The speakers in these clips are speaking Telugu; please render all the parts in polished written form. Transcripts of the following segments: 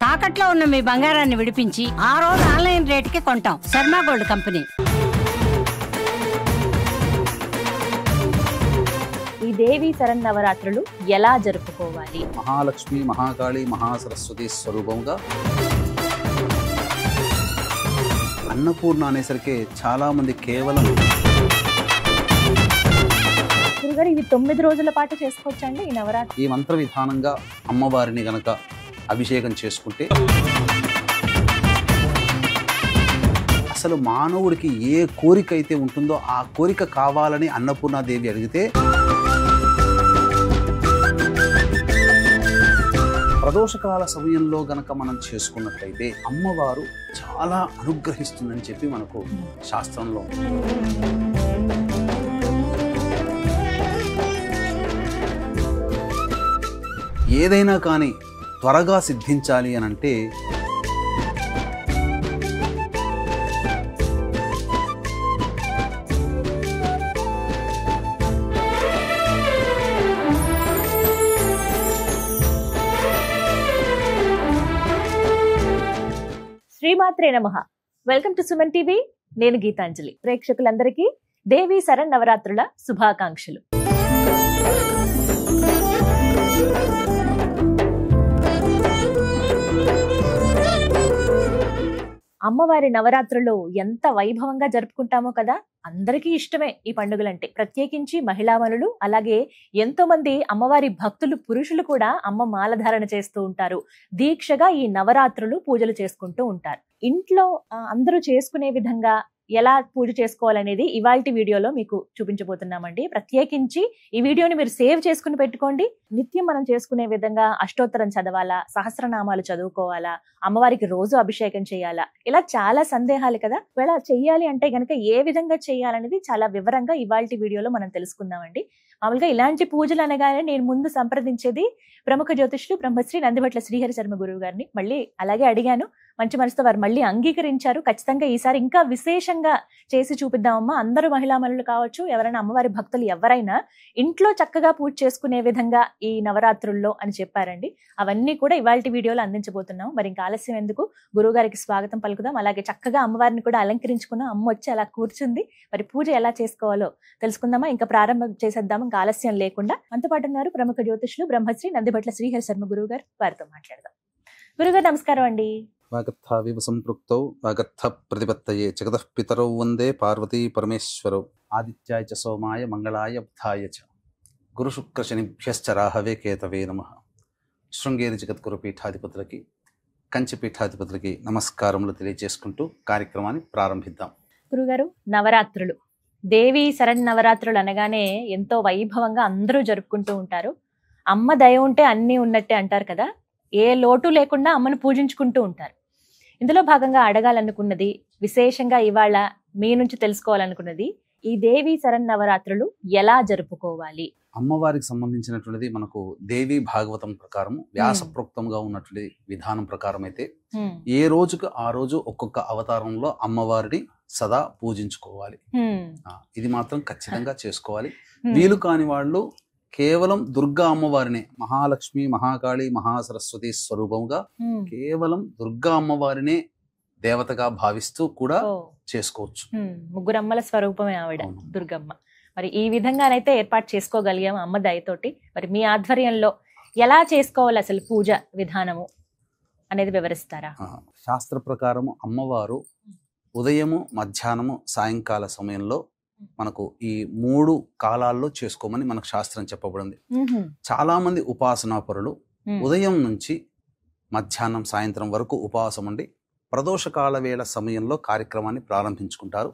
తాకట్లో ఉన్న మీ బంగారాన్ని విడిపించి ఆ రోజు ఆన్లైన్ రేటుకి కొంటాం. Sharma gold company. ఈ దేవి శరన్నవరాత్రులు ఎలా జరుపుకోవాలి? మహాలక్ష్మి, మహాకాళి, మహాసరస్వతి స్వరూపంగా అన్నపూర్ణ అనేసరికి చాలా మంది కేవలం గురుగారు, ఇవి 9 రోజుల పాటు చేసుకోవచ్చండి ఈ నవరాత్రి? ఈ మంత్ర విధానంగా అమ్మవారిని గనక అభిషేకం చేసుకుంటే అసలు మానవుడికి ఏ కోరిక అయితే ఉంటుందో ఆ కోరిక కావాలని అన్నపూర్ణాదేవి అడిగితే ప్రదోషకాల సమయంలో గనక మనం చేసుకున్నట్లయితే అమ్మవారు చాలా అనుగ్రహిస్తుందని చెప్పి మనకు శాస్త్రంలో ఏదైనా కానీ త్వరగా సిద్ధించాలి అని అంటే శ్రీమాత్రే నమః. Welcome to Suman TV. నేను గీతాంజలి. ప్రేక్షకులందరికీ దేవి శరన్నవరాత్రుల శుభాకాంక్షలు. అమ్మవారి నవరాత్రులు ఎంత వైభవంగా జరుపుకుంటామో కదా. అందరికీ ఇష్టమే ఈ పండుగలంటే. ప్రత్యేకించి మహిళామణులు, అలాగే ఎంతో మంది అమ్మవారి భక్తులు, పురుషులు కూడా అమ్మ మాలధారణ చేస్తూ ఉంటారు. దీక్షగా ఈ నవరాత్రులు పూజలు చేసుకుంటూ ఉంటారు. ఇంట్లో అందరూ చేసుకునే విధంగా ఎలా పూజ చేసుకోవాలనేది ఇవాల్టి వీడియోలో మీకు చూపించబోతున్నామండి. ప్రత్యేకించి ఈ వీడియోని మీరు సేవ్ చేసుకుని పెట్టుకోండి. నిత్యం మనం చేసుకునే విధంగా అష్టోత్తరం చదవాలా, సహస్రనామాలు చదువుకోవాలా, అమ్మవారికి రోజు అభిషేకం చేయాలా, ఇలా చాలా సందేహాలు కదా. ఇలా చెయ్యాలి అంటే గనక ఏ విధంగా చేయాలనేది చాలా వివరంగా ఇవాల్టి వీడియోలో మనం తెలుసుకుందామండి. మామూలుగా ఇలాంటి పూజలు అనగానే నేను ముందు సంప్రదించేది ప్రముఖ జ్యోతిష్యులు బ్రహ్మశ్రీ నందిభట్ల శ్రీహరి శర్మ గురువు గారిని. మళ్ళీ అలాగే అడిగాను, మంచి మనసుతో వారు మళ్ళీ అంగీకరించారు. ఖచ్చితంగా ఈసారి ఇంకా విశేషంగా చేసి చూపిద్దామమ్మా. అందరూ మహిళామణులు కావచ్చు, ఎవరైనా అమ్మవారి భక్తులు ఎవరైనా ఇంట్లో చక్కగా పూజ చేసుకునే విధంగా ఈ నవరాత్రుల్లో అని చెప్పారండి. అవన్నీ కూడా ఇవాల్టి వీడియోలో అందించబోతున్నాం. మరి ఇంకా ఆలస్యం ఎందుకు, గురువు గారికి స్వాగతం పలుకుదాం. అలాగే చక్కగా అమ్మవారిని కూడా అలంకరించుకున్నాం. అమ్మ వచ్చి అలా కూర్చుంది. మరి పూజ ఎలా చేసుకోవాలో తెలుసుకుందామా? ఇంకా ప్రారంభం చేసేద్దాం ఇంకా ఆలస్యం లేకుండా. మనతో పాటు ఉన్నారు ప్రముఖ జ్యోతిష్యులు బ్రహ్మశ్రీ నందిభట్ల శ్రీహరి శర్మ గురువు గారు. వారితో మాట్లాడదాం. గురుగారు నమస్కారం అండి. వాగర్థావివ సంపృక్తౌ వాగర్థ ప్రతిపత్తయే జగతః పితరౌ వందే పార్వతీ పరమేశ్వరౌ ఆదిత్యాయ చ సోమాయ మంగళాయ బుధాయ చ గురు శుక్ర శనిభ్యశ్చ రాహవే కేతవే నమః. శృంగేరి జగద్గురు పీఠాధిపతులకి, కంచి పీఠాధిపతులకి నమస్కారములు తెలియజేసుకుంటూ కార్యక్రమాన్ని ప్రారంభిద్దాం. గురుగారు, నవరాత్రులు, దేవి శరన్నవరాత్రులు అనగానే ఎంతో వైభవంగా అందరూ జరుపుకుంటూ ఉంటారు. అమ్మ దయ ఉంటే అన్నీ ఉన్నట్టే అంటారు కదా. ఏ లోటు లేకుండా అమ్మను పూజించుకుంటూ ఉంటారు. ఇందులో భాగంగా అడగాలనుకున్నది, విశేషంగా ఇవాళ మీ నుంచి తెలుసుకోవాలనుకున్నది, ఈ దేవి శరన్నవరాత్రులు ఎలా జరుపుకోవాలి? అమ్మవారికి సంబంధించినటువంటిది మనకు దేవి భాగవతం ప్రకారం వ్యాసప్రోక్తంగా ఉన్నటువంటి విధానం ప్రకారం అయితే ఏ రోజుకు ఆ రోజు ఒక్కొక్క అవతారంలో అమ్మవారిని సదా పూజించుకోవాలి. ఇది మాత్రం ఖచ్చితంగా చేసుకోవాలి. వీలు కాని వాళ్ళు కేవలం దుర్గా అమ్మవారిని, మహాలక్ష్మి, మహాకాళి, మహాసరస్వతి స్వరూపంగా కేవలం దుర్గా అమ్మవారినే దేవతగా భావిస్తూ కూడా చేసుకోవచ్చు. ముగ్గురమ్మల స్వరూపమే ఆవిడ దుర్గమ్మ. మరి ఈ విధంగానైతే ఏర్పాటు చేసుకోగలిగాము అమ్మ దయతోటి. మరి మీ ఆధ్వర్యంలో ఎలా చేసుకోవాలి అసలు పూజ విధానము అనేది వివరిస్తారా? శాస్త్ర ప్రకారము అమ్మవారు ఉదయము, మధ్యాహ్నము, సాయంకాల సమయంలో మనకు ఈ 3 కాలాల్లో చేసుకోమని మనకు శాస్త్రం చెప్పబడింది. చాలా మంది ఉపాసనా పరులు ఉదయం నుంచి మధ్యాహ్నం, సాయంత్రం వరకు ఉపవాసం ఉండి ప్రదోషకాల వేళ సమయంలో కార్యక్రమాన్ని ప్రారంభించుకుంటారు.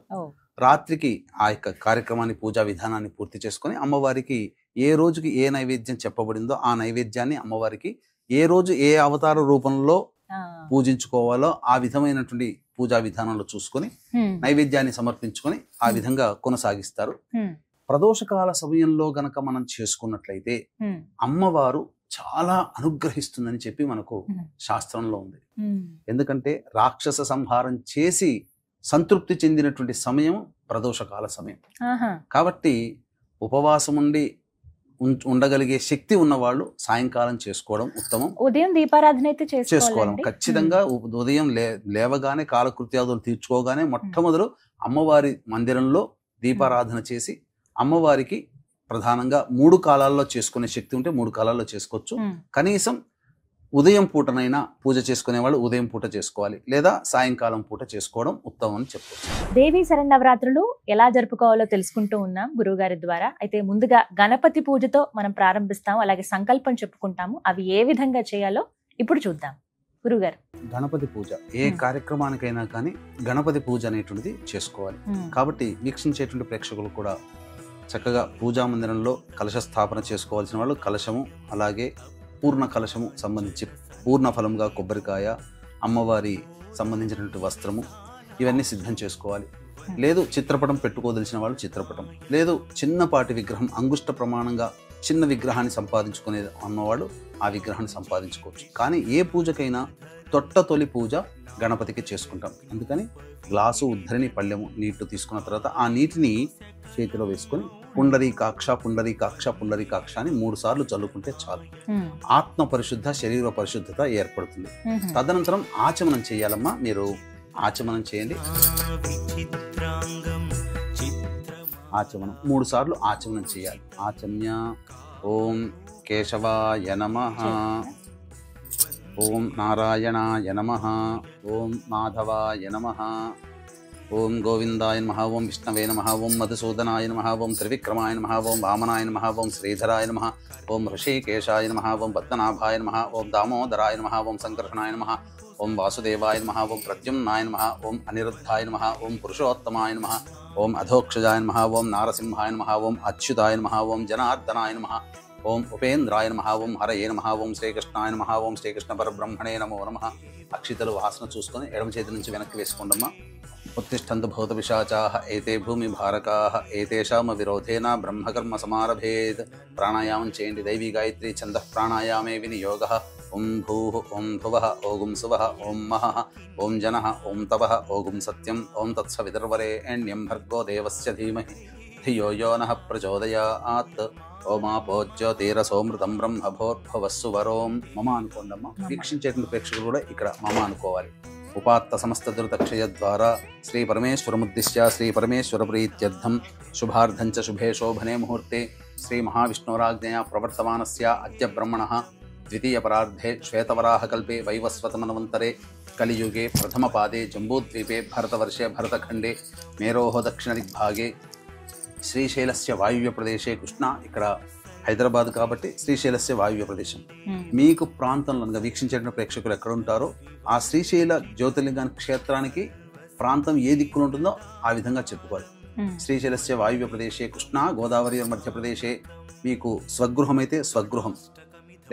రాత్రికి ఆ యొక్క కార్యక్రమాన్ని, పూజా విధానాన్ని పూర్తి చేసుకొని అమ్మవారికి ఏ రోజుకి ఏ నైవేద్యం చెప్పబడిందో ఆ నైవేద్యాన్ని అమ్మవారికి ఏ రోజు ఏ అవతార రూపంలో పూజించుకోవాలో ఆ విధమైనటువంటి పూజా విధానంలో చూసుకొని నైవేద్యాన్ని సమర్పించుకొని ఆ విధంగా కొనసాగిస్తారు. ప్రదోషకాల సమయంలో గనక మనం చేసుకున్నట్లయితే అమ్మవారు చాలా అనుగ్రహిస్తుందని చెప్పి మనకు శాస్త్రంలో ఉంది. ఎందుకంటే రాక్షస సంహారం చేసి సంతృప్తి చెందినటువంటి సమయం ప్రదోషకాల సమయం. కాబట్టి ఉపవాసం ఉండి ఉండగలిగే శక్తి ఉన్నవాళ్ళు సాయంకాలం చేసుకోవడం ఉత్తమం. ఉదయం దీపారాధన అయితే చేసుకోవాలి ఖచ్చితంగా. ఉదయం లేవగానే కాలకృత్యాదులు తీర్చుకోగానే మొట్టమొదలు అమ్మవారి మందిరంలో దీపారాధన చేసి అమ్మవారికి ప్రధానంగా 3 కాలాల్లో చేసుకునే శక్తి ఉంటే 3 కాలాల్లో చేసుకోవచ్చు. కనీసం ఉదయం పూటనైనా పూజ చేసుకునే వాళ్ళు ఉదయం పూట చేసుకోవాలి, లేదా సాయంకాలం పూట చేసుకోవడం ఉత్తమం అని చెప్పవచ్చు. దేవీ శరన్నవరాత్రులు ఎలా జరుపుకోవాలో తెలుసుకుంటూ ఉన్నాం గురువు గారి ద్వారా. అయితే ముందుగా గణపతి పూజతో మనం ప్రారంభిస్తాం, అలాగే సంకల్పం చెప్పుకుంటాము. అవి ఏ విధంగా చేయాలో ఇప్పుడు చూద్దాం. గురుగారు, గణపతి పూజ ఏ కార్యక్రమానికైనా కానీ గణపతి పూజ అనేటువంటిది చేసుకోవాలి. కాబట్టి వీక్షించేటువంటి ప్రేక్షకులు కూడా చక్కగా పూజా మందిరంలో కలశ స్థాపన చేసుకోవాల్సిన వాళ్ళు కలశము, అలాగే పూర్ణ కలశము సంబంధించి పూర్ణ ఫలంగా కొబ్బరికాయ, అమ్మవారి సంబంధించినటువంటి వస్త్రము ఇవన్నీ సిద్ధం చేసుకోవాలి. లేదు చిత్రపటం పెట్టుకోదలిచిన వాళ్ళు చిత్రపటం, లేదు చిన్నపాటి విగ్రహం అంగుష్ట ప్రమాణంగా చిన్న విగ్రహాన్ని సంపాదించుకునే అన్నవాడు ఆ విగ్రహాన్ని సంపాదించుకోవచ్చు. కానీ ఏ పూజకైనా తొలి పూజ గణపతికి చేసుకుంటాం. అందుకని గ్లాసు ఉద్ధరిని పళ్ళెము నీళ్లు తీసుకున్న తర్వాత ఆ నీటిని చేతిలో వేసుకొని పుండరీకాక్ష పుండరీకాక్ష పుండరీకాక్ష అని 3 సార్లు చల్లుకుంటే చాలు. ఆత్మ పరిశుద్ధ, శరీర పరిశుద్ధత ఏర్పడుతుంది. తదనంతరం ఆచమనం చేయాలమ్మా. మీరు ఆచమనం చేయండి. ఆచమనం 3 సార్లు ఆచమనం చేయాలి. ఆచమ్య ఓం కేశవాయ నమః, ఓం నారాయణాయ నమః, ఓం మాధవాయ నమః, ఓం గోవిందాయ నమః, ఓం విష్ణవే నమః, ఓం మధుసూదనాయ నమః, ఓం త్రివిక్రమాయ నమః, ఓం వామనాయ నమః, ఓం శ్రీధరాయ నమః, ఓం ఋషికేశాయ నమః, ఓం పద్మనాభాయ నమః, ఓం దామోదరాయ నమః, ఓం సంకర్షణాయ నమః, ఓం వాసుదేవాయ నమః, ఓం ప్రద్యుమ్నాయ నమః, ఓం అనిరుద్ధాయ నమః, ఓం పురుషోత్తమాయ నమః, ఓం అధోక్షజాయ నమః, ఓం నారసింహాయ నమః, ఓం అచ్యుతాయ నమః, ఓం జనార్దనాయ నమః, ఓం ఉపేంద్రాయ నమః, ఓం హరయే నమః, ఓం శ్రీకృష్ణాయ నమః, ఓం శ్రీకృష్ణ పరబ్రహ్మణే నమో నమః. అక్షితలు వాసన చూసుకొని ఎడమ చేతి నుంచి వెనక్కి వేసుకోండమ్మా. ఉత్తిష్టంతు భూత పిశాచాః ఏతే భూమి భారకాః ఏతేషామ విరోధేన బ్రహ్మకర్మ సమారభేత్. ప్రాణాయామం చేయండి. దైవీ గాయత్రి ఛందః ప్రాణాయామే వినియోగః. ఓం భూః ఓం భువః ఓం సువః ఓం మహః ఓం జనః ఓం తపః ఓం సత్యం ఓం తత్సవితుర్వరేణ్యం భర్గో దేవస్య ధీమహి ధియో యో నః ప్రచోదయాత్. ఓమాపో జ్యోతిరసోమృతం బ్రహ్మభోర్భవస్సు వరోం. మమ అనుకోండమ్మా. వీక్షించేటువంటి ప్రేక్షకులు కూడా ఇక్కడ మమ అనుకోవాలి. ఉపాత్త సమస్త దురితక్షయ ద్వారా శ్రీ పరమేశ్వరముద్దిశ్య శ్రీ పరమేశ్వర ప్రీత్యర్థం శుభార్థం చ శుభే శోభనే ముహూర్తే శ్రీ మహావిష్ణురాజ్ఞయా ప్రవర్తమానస్య అద్య బ్రహ్మణః ద్వితీయ పరార్ధే శ్వేతవరాహకల్పే వైవస్వతమన్వంతరే కలియుగే ప్రథమపాదే జంబూద్వీపే భరతవర్షే భరతఖండే మేరోహ దక్షిణ దిగ్భాగే శ్రీశైలస్య వాయువ్య ప్రదేశే కృష్ణ. ఇక్కడ హైదరాబాద్ కాబట్టి శ్రీశైలస్య వాయువ్య ప్రదేశం. మీకు ప్రాంతంలో వీక్షించేటువంటి ప్రేక్షకులు ఎక్కడ ఉంటారో ఆ శ్రీశైల జ్యోతిర్లింగానికి క్షేత్రానికి ప్రాంతం ఏ దిక్కున ఉంటుందో ఆ విధంగా చెప్పుకోవాలి. శ్రీశైలస్య వాయువ్య ప్రదేశే కృష్ణ గోదావరి మధ్యప్రదేశే. మీకు స్వగృహం అయితే స్వగృహం,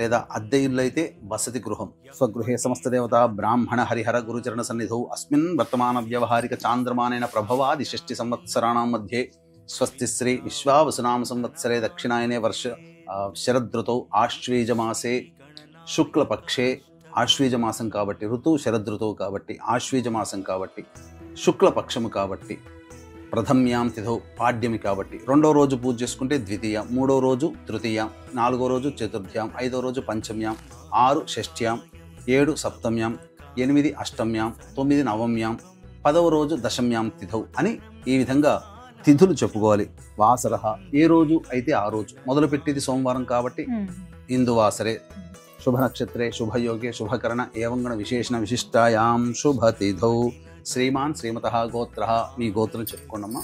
లేదా అద్దె ఇల్లు అయితే వసతి గృహం. స్వగృహే సమస్త దేవత బ్రాహ్మణ హరిహర గురుచరణ సన్నిధౌ అస్మిన్ వర్తమాన వ్యవహారిక చాంద్రమానేన ప్రభవాది 6 సంవత్సరాణం మధ్యే స్వస్తి శ్రీ విశ్వావసునామ సంవత్సరే దక్షిణాయనే వర్ష శరదృతౌ ఆశ్వీజమాసే శుక్లపక్షే. ఆశ్వీజమాసం కాబట్టి ఋతువు శరదృతువు కాబట్టి ఆశ్వీజమాసం కాబట్టి శుక్లపక్షము కాబట్టి ప్రథమ్యాం తిథౌ పాడ్యమి కాబట్టి 2వ రోజు పూజ చేసుకుంటే ద్వితీయ, 3వ రోజు తృతీయ, 4వ రోజు చతుర్థ్యాం, 5వ రోజు పంచమ్యాం, 6 షష్ఠ్యాం, 7 సప్తమ్యాం, 8 అష్టమ్యాం, 9 నవమ్యాం, 10వ రోజు దశమ్యాం తిథౌ అని ఈ విధంగా తిథులు చెప్పుకోవాలి. వాసర ఏ రోజు అయితే ఆ రోజు. మొదలు పెట్టేది సోమవారం కాబట్టి ఇందువాసరే. శుభ నక్షత్రే శుభయోగే శుభకరణ ఏవంగణ విశేషణ విశిష్టాయాం శుభ తిథౌ. శ్రీమాన్ శ్రీమతః గోత్రః. మీ గోత్రం చెప్పుకోండమ్మా.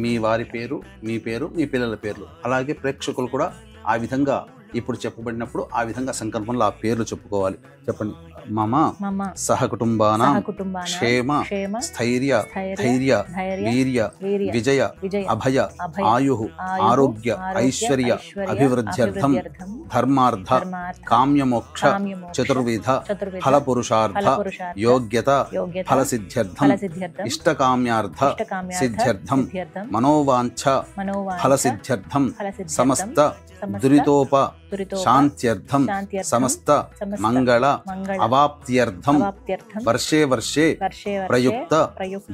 మీ వారి పేరు, మీ పేరు, మీ పిల్లల పేర్లు. అలాగే ప్రేక్షకులు కూడా ఆ విధంగా ఇప్పుడు చెప్పబడినప్పుడు ఆ విధంగా సంకల్పంలో ఆ పేర్లు చెప్పుకోవాలి. చెప్పండి. మమ సహకుటుంబానాం క్షేమ స్థైర్య ధైర్య వీర్య విజయ అభయ ఆయుః ఆరోగ్య ఐశ్వర్య అభివృద్ధ్యర్థం ధర్మార్థ కామ్యమోక్ష చతుర్విధ ఫలపురుషార్థ యోగ్యత ఫలసిద్ధ్యర్థం ఇష్టకామ్యార్థ సిద్ధ్యర్థం మనోవాంఛ ఫలసిద్ధ్యర్థం సమస్త దురితోప శాంత్యర్థం సమస్త మంగళ అవాప్త్యర్థం వర్షే వర్షే ప్రయుక్త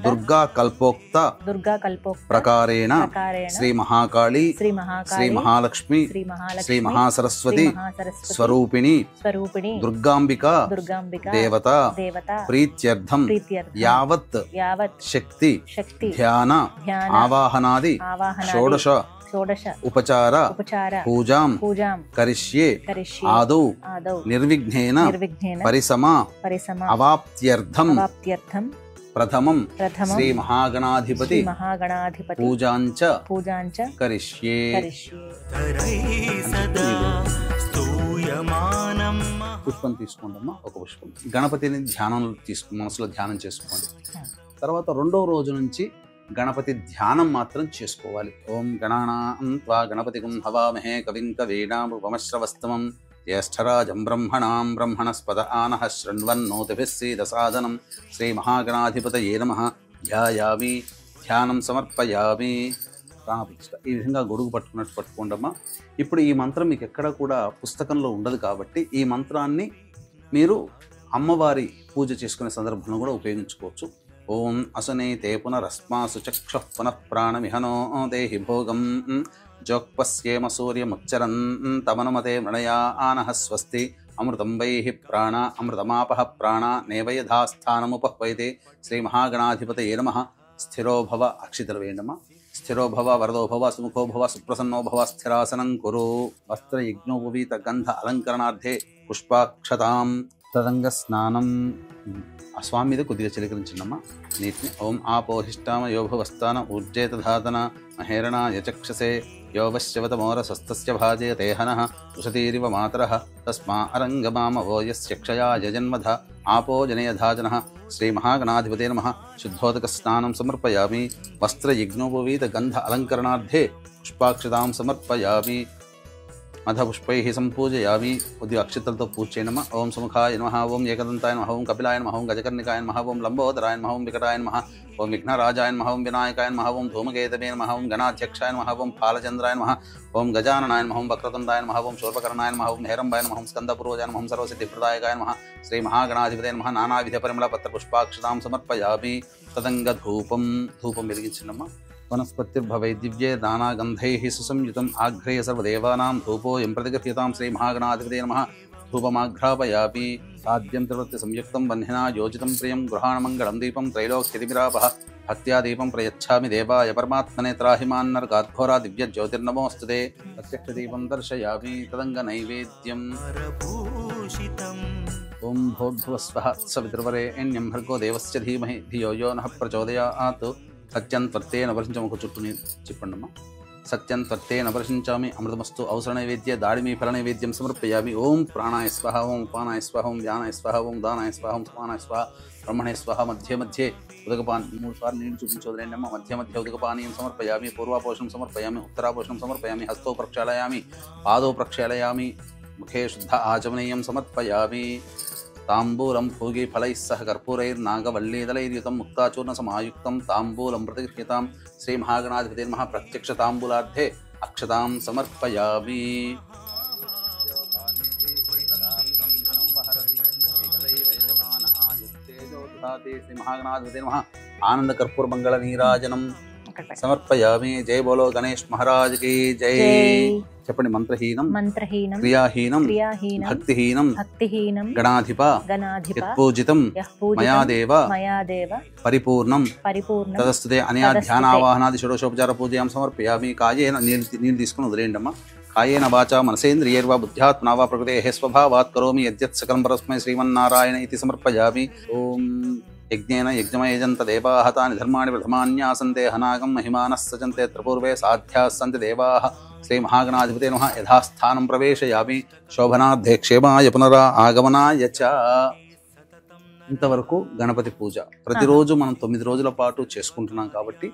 దుర్గా కల్పోక్త ప్రకారేణ శ్రీ మహాకాళీ శ్రీ మహాలక్ష్మి శ్రీ మహాసరస్వతి స్వరూపిణి దుర్గాంబిక దేవత ప్రీత్యర్థం యావత్ శక్తి ధ్యాన ఆవాహనాది షోడశ ఉపచార పూజాం కరిష్యే ఆదౌ నిర్విఘ్నేన పరిసమ అవాప్త్యర్థం ప్రథమం శ్రీ మహాగణాధిపతి పూజాంచ కరిష్యే. పుష్పం తీసుకోండమ్మా, ఒక పుష్పం. గణపతిని మనసులో ధ్యానం చేసుకోండి. తర్వాత రెండవ రోజు నుంచి గణపతి ధ్యానం మాత్రం చేసుకోవాలి. ఓం గణానాం త్వా గణపతిగం హవామహే కవిం కవీనాముపమశ్రవస్తమం జ్యేష్ఠరాజం బ్రహ్మణాం బ్రహ్మణస్పద ఆనః శృణ్వన్నోతిభిः సీదసాదనం శ్రీ మహాగణాధిపతయే నమః ధ్యాయామి ధ్యానం సమర్పయామి. ప్రాణప్రతిష్ఠ ఈ విధంగా గొడుగు పట్టుకున్నట్టు పట్టుకోండమ్మా. ఇప్పుడు ఈ మంత్రం మీకు ఎక్కడ కూడా పుస్తకంలో ఉండదు కాబట్టి ఈ మంత్రాన్ని మీరు అమ్మవారి పూజ చేసుకునే సందర్భంలో కూడా ఉపయోగించుకోవచ్చు. ఓం అసనైతే పునరస్మాసు చక్షుః పునః ప్రాణమిహనో దేహి భోగం జోక్పస్యేమ సూర్యముచ్చరన్ తమనుమతే మృణయా ఆనః స్వస్తి అమృతం వైహి ప్రాణ అమృతమాపః ప్రాణ నేవయథాస్థానముపహ్వైతే శ్రీ మహాగణాధిపతయే నమః. స్థిరో భవ, అక్షితలు వేయండమ్మా. స్థిరో భవ వరదో భవ సుముఖో భవ సుప్రసన్నో భవ స్థిరాసనం కురు. వస్త్రయజ్ఞోపవీత గంధ అలంకరణార్థే పుష్పాక్షతాం తదంగ స్నానం. ఆ స్వామి మీద కొద్దిగా చిలకరించిందమ్మా నీటిని. ఓం ఆపోహిష్టామ యోభవస్థాన ఊర్జేత ధాతన మహేరణా యచక్షసే యోవశ్యవతమోర స్వస్థస్య భాజే తేహనః ఉషతీరివ మాతరః తస్మా అరంగమామవో యస్య క్షయా యజన్మధ ఆపో జనయధాజనః శ్రీ మహాగణాధిపతే నమః. శుద్ధోదక స్నానం సమర్పయామి. వస్త్రయజ్ఞోపవీత గంధ అలంకరణార్థే పుష్పాక్షతాం సమర్పయామి. మధపుష్పైః సంపూజయామి. కొద్దిగా అక్షతలతో పూజ చేయనమా. ఓం సుముఖాయ నమః, ఓం ఏకదంతాయ నమః, ఓం కపిలాయ నమః, ఓం గజకర్ణికాయ నమః, ఓం లంబోదరాయ నమః, ఓం వికటాయ నమః, ఓం విఘ్నరాజాయ నమః, ఓం వినాయకాయ నమః, ఓం ధూమకేతవే నమః, ఓం గణాధ్యక్షాయ నమః, ఓం ఫాలచంద్రాయ నమః, ఓం గజాననాయ నమః, ఓం వక్రతుండాయ నమః, ఓం శూర్పకర్ణాయ నమః, ఓం హేరంబాయ నమః, ఓం స్కందపూర్వజాయ నమః, ఓం సర్వసిద్ధిప్రదాయకాయ నమః. శ్రీ మహాగణాధిపతే నమః. నానావిధ పరిమళ పత్ర పుష్పాక్షతాం సమర్పయామి. తదంగ ధూపం వెలిగించినమ్మా. వనస్పతిర్భవై దివ్యే దానాగంధైః సుసంయుతం ఆఘ్రేయ సర్వదేవానాం ధూపోయం ప్రతిగృహ్యతాం శ్రీ మహాగణాధిపతే నమః. ధూపమాఘ్రాపయామి. సాధ్యం త్రివృత్తి సంయుక్తం వహ్నినా యోజితం ప్రియం గృహాణమంగళం దీపం త్రైలోక్యతిమిరాపః భక్త్యా దీపం ప్రయచ్ఛామి దేవాయ పరమాత్మనే త్రాహిమాన్నర్గాద్ఘోరా దివ్య జ్యోతిర్నమోస్తుతే. ప్రత్యక్ష దీపం దర్శయామి. తదంగ నైవేద్యం. ఓం భోర్భువస్వః సవితుర్వరేణ్యం భర్గో దేవస్య ధీమహి ధియో యో నః ప్రచోదయాత్. సత్యం త్వర్తేన వర్షించము. ఒక చుట్టూ చెప్పండమ్మా. సత్యం త్వర్తేన వర్షించామి. అమృతమస్తు. అవసర నైవేద్య దాడిమి ఫల నైవేద్యం సమర్పయామి. ఓం ప్రాణాయ స్వహ, ఓం పానాయ స్వహ, ఓం వ్యానాయ స్వహ, ఓం దానాయ స్వహ, ఓం సమానాయ స్వహ, బ్రహ్మణే స్వహ. మధ్య మధ్య ఉదకపాన్ 3 సార్లు నీళ్ళు చూపించోదరేండమ్మ. మధ్య మధ్య ఉదకపానీయం సమర్పయామి. పూర్వాపోషణం సమర్పయామి. ఉత్తరాపోషణం సమర్పయామి. హస్తో ప్రక్షాళయామి. పాదో ప్రక్షాళయామి. ముఖే శుద్ధ ఆచమనీయం సమర్పయామి. తాంబూలం భోగి ఫలైః సహ కర్పూరైర్నాగవల్లీదలైర్యుతం ముక్తాచూర్ణ సమాయుక్తం తాంబూలం ప్రతిగృహ్యతాం శ్రీ మహాగణాధిపతే నమః. ప్రత్యక్ష తాంబూలార్థే అక్షతాం సమర్పయామి. శ్రీ మహాగణాధిపతే నమః. ఆనంద కర్పూర మంగళ నీరాజనం సమర్పయామి. జై బోలో గణేష్ మహారాజ్ కి జై. చెప్పండి. మంత్రహీనం క్రియాహీనం భక్తిహీనం గణాధిప యత్పూజితం మయా దేవ పరిపూర్ణం తదస్తుతే అనయా ధ్యానావాహనాది షోడశోపచార పూజయాం సమర్పయామి. కాయేన నీళ్ళు తీసుకుని వదిలేయండమ్మా. కాయేన వాచా మనసేంద్రియైర్వా బుద్ధ్యాత్మనా వా ప్రకృతేః స్వభావాత్ కరోమి యద్యత్ సకలం పరస్మై శ్రీమన్నారాయణ ఇతి సమర్పయామి. ఓం యజ్ఞేన యజ్ఞమయజంత దేవాః తాని ధర్మాణి ప్రథమాన్యాసంతే హనాగం మహిమానః సజంతే త్రిపూర్వే సాధ్యాः సంతి దేవాః. శ్రీ మహాగణాధిపతే నమః. యథాస్థానం ప్రవేశయామి. శోభనార్థే క్షేమాయ పునరా ఆగమనాయ చ. ఇంతవరకు గణపతి పూజ ప్రతిరోజు మనం 9 రోజుల పాటు చేసుకుంటున్నాం కాబట్టి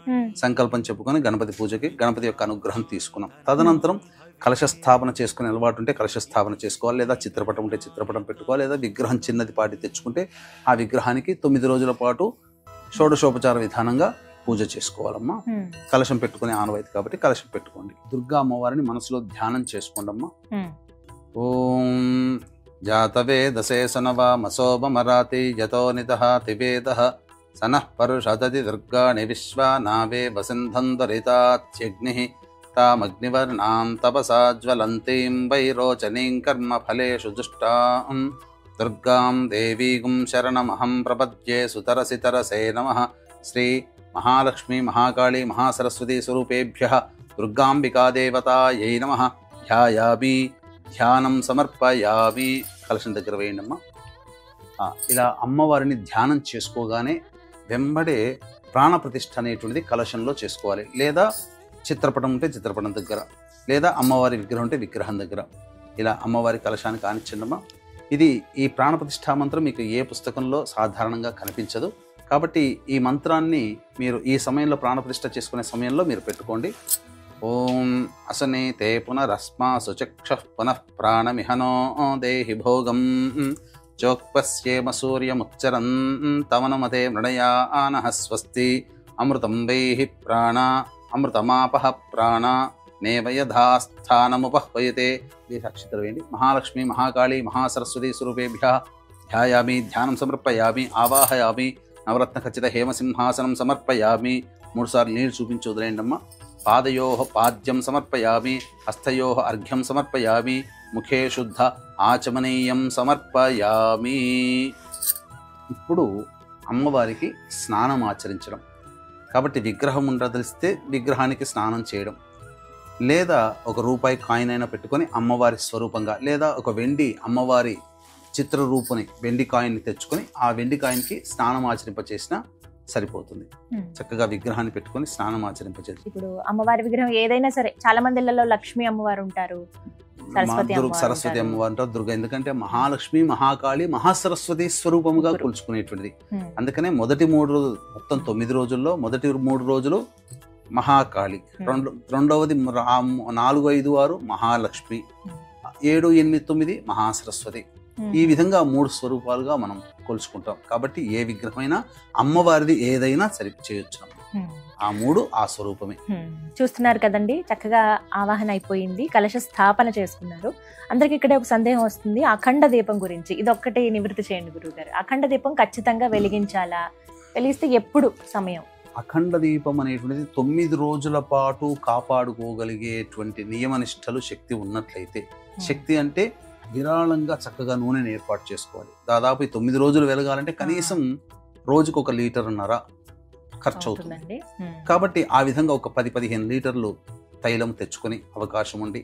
సంకల్పం చెప్పుకొని గణపతి పూజకి గణపతి యొక్క అనుగ్రహం తీసుకున్నాం. తదనంతరం కలశ స్థాపన చేసుకునే అలవాటు ఉంటే కలశ స్థాపన చేసుకోవాలి, లేదా చిత్రపటం ఉంటే చిత్రపటం పెట్టుకోవాలి, లేదా విగ్రహం చిన్నది పాటి తెచ్చుకుంటే ఆ విగ్రహానికి 9 రోజుల పాటు షోడశోపచార విధానంగా పూజ చేసుకోవాలమ్మా. కలశం పెట్టుకునే ఆనవాయితీ కాబట్టి కలశం పెట్టుకోండి. దుర్గా అమ్మవారిని మనసులో ధ్యానం చేసుకోండి అమ్మా. ఓం జాతవేదసే సనవామసోమరాతి యతో నితః తివేదః సనః పరుషదతి దుర్గాణి విశ్వానావే వసింధం దరితాత్యగ్నిః తామగ్నివర్ణాం తపసా జ్వలంతీం వైరోచనీం కర్మ ఫలేషు దుష్టాం దుర్గాం దేవీగుం శరణమహం ప్రపద్యే సుతరసితరసే నమః. శ్రీ మహాలక్ష్మీ మహాకాళీ మహాసరస్వతీ స్వరూపేభ్యః దుర్గాంబికా దేవతాయై నమః. ధ్యాయామి, ధ్యానం సమర్పయామి. కలశం దగ్గర వేయండమ్మా. ఇలా అమ్మవారిని ధ్యానం చేసుకోగానే వెంబడే ప్రాణప్రతిష్ఠ అనేటువంటిది కలశంలో చేసుకోవాలి. లేదా చిత్రపటం ఉంటే చిత్రపటం దగ్గర, లేదా అమ్మవారి విగ్రహం ఉంటే విగ్రహం దగ్గర ఇలా అమ్మవారి కలశానికి ఆనిచ్చండమ్మా. ఈ ప్రాణప్రతిష్ఠా మంత్రం మీకు ఏ పుస్తకంలో సాధారణంగా కనిపించదు కాబట్టి ఈ మంత్రాన్ని మీరు ఈ సమయంలో ప్రాణప్రతిష్ఠ చేసుకునే సమయంలో మీరు పెట్టుకోండి. ఓం అసనే తే పునరస్మా సుచక్ష పునః ప్రాణమిహనో దేహి భోగం చోక్పస్యేమ సూర్యముచ్చరం తమనుమతే మృణయానః స్వస్తి అమృతం వైహి ప్రాణ అమృతమాపః ప్రాణ నేవయధాస్థానముపహ్వయతే. అక్షతలు వేయండి. మహాలక్ష్మి మహాకాళీ మహాసరస్వతీ స్వరూపేభ్యః ధ్యాయామి, ధ్యానం సమర్పయామి, ఆవాహయామి. నవరత్న ఖచ్చిత హేమసింహాసనం సమర్పయామి. 3 సార్లు నీళ్ళు చూపించి వదిలేయండమ్మా. పాదయోః పాద్యం సమర్పయామి, హస్తయోః అర్ఘ్యం సమర్పయామి, ముఖే శుద్ధ ఆచమనీయం సమర్పయామి. ఇప్పుడు అమ్మవారికి స్నానం ఆచరించడం కాబట్టి విగ్రహం ఉండదలిస్తే విగ్రహానికి స్నానం చేయడం, లేదా ఒక రూపాయి కాయిన్ అయినా పెట్టుకొని అమ్మవారి స్వరూపంగా, లేదా ఒక వెండి అమ్మవారి చిత్రరూపుని వెండి కాయిన్ని తెచ్చుకొని ఆ వెండి కాయిన్కి స్నానం ఆచరింపచేసినా సరిపోతుంది. చక్కగా విగ్రహాన్ని పెట్టుకొని స్నానం ఆచరింపచేసి. ఇప్పుడు అమ్మవారి విగ్రహం ఏదైనా సరే, చాలా మంది ఇళ్లలో లక్ష్మీ అమ్మవారు ఉంటారు, సరస్వతి అమ్మవారు అంటారు, దుర్గా. ఎందుకంటే మహాలక్ష్మి మహాకాళి మహాసరస్వతి స్వరూపముగా కొలుచుకునేటువంటిది. అందుకనే మొదటి 3 రోజులు, మొత్తం 9 రోజుల్లో మొదటి 3 రోజులు మహాకాళి, రెండవది 4, 5, 6 మహాలక్ష్మి, 7, 8, 9 మహాసరస్వతి. ఈ విధంగా 3 స్వరూపాలుగా మనం కొలుచుకుంటాం. కాబట్టి ఏ విగ్రహమైనా అమ్మవారిది ఏదైనా సరి చేయొచ్చు. ఆ 3 ఆ స్వరూపమే. చూస్తున్నారు కదండి, చక్కగా ఆవాహన అయిపోయింది, కలశ స్థాపన చేసుకున్నారు. అందరికి ఇక్కడే ఒక సందేహం వస్తుంది, అఖండ దీపం గురించి. ఇది ఒక్కటి నివృత్తి చేయండి గురువుగారు. అఖండ దీపం ఖచ్చితంగా వెలిగించాలా? వెలిగిస్తే ఎప్పుడు సమయం? అఖండ దీపం అనేటువంటిది 9 రోజుల పాటు కాపాడుకోగలిగేటువంటి నియమనిష్టలు శక్తి ఉన్నట్లయితే, శక్తి అంటే విరాళంగా చక్కగా నూనెను ఏర్పాటు చేసుకోవాలి. దాదాపు 9 రోజులు వెలగాలంటే కనీసం రోజుకు 1.5 లీటర్ ఖర్చు అవుతుంది. కాబట్టి ఆ విధంగా ఒక 10-15 లీటర్లు తైలం తెచ్చుకొని అవకాశం ఉండి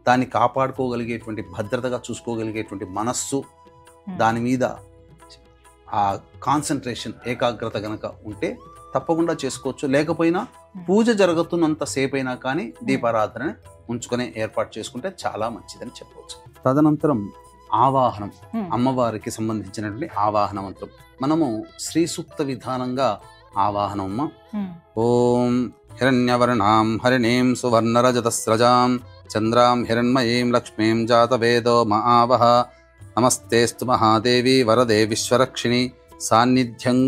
దాన్ని కాపాడుకోగలిగేటువంటి, భద్రతగా చూసుకోగలిగేటువంటి మనస్సు, దాని మీద ఆ కాన్సన్ట్రేషన్, ఏకాగ్రత గనక ఉంటే తప్పకుండా చేసుకోవచ్చు. లేకపోయినా పూజ జరుగుతున్నంత సేపైనా కానీ దీపారాధన ఉంచుకొని ఏర్పాటు చేసుకుంటే చాలా మంచిదని చెప్పవచ్చు. తదనంతరం ఆవాహనం, అమ్మవారికి సంబంధించినటువంటి ఆవాహన మంత్రం. మనము శ్రీ సూక్త విధానంగా ఆవాహనమ్మ. ఓం హిరణ్యవర్ణాం హరిణీం సువర్ణరజతస్రజాం చంద్రాం హిరణ్మయీం లక్ష్మీం జాతవేదో మహావహ. నమస్తేస్తు మహాదేవి వరదే విశ్వరక్షిణి సాన్నిధ్యం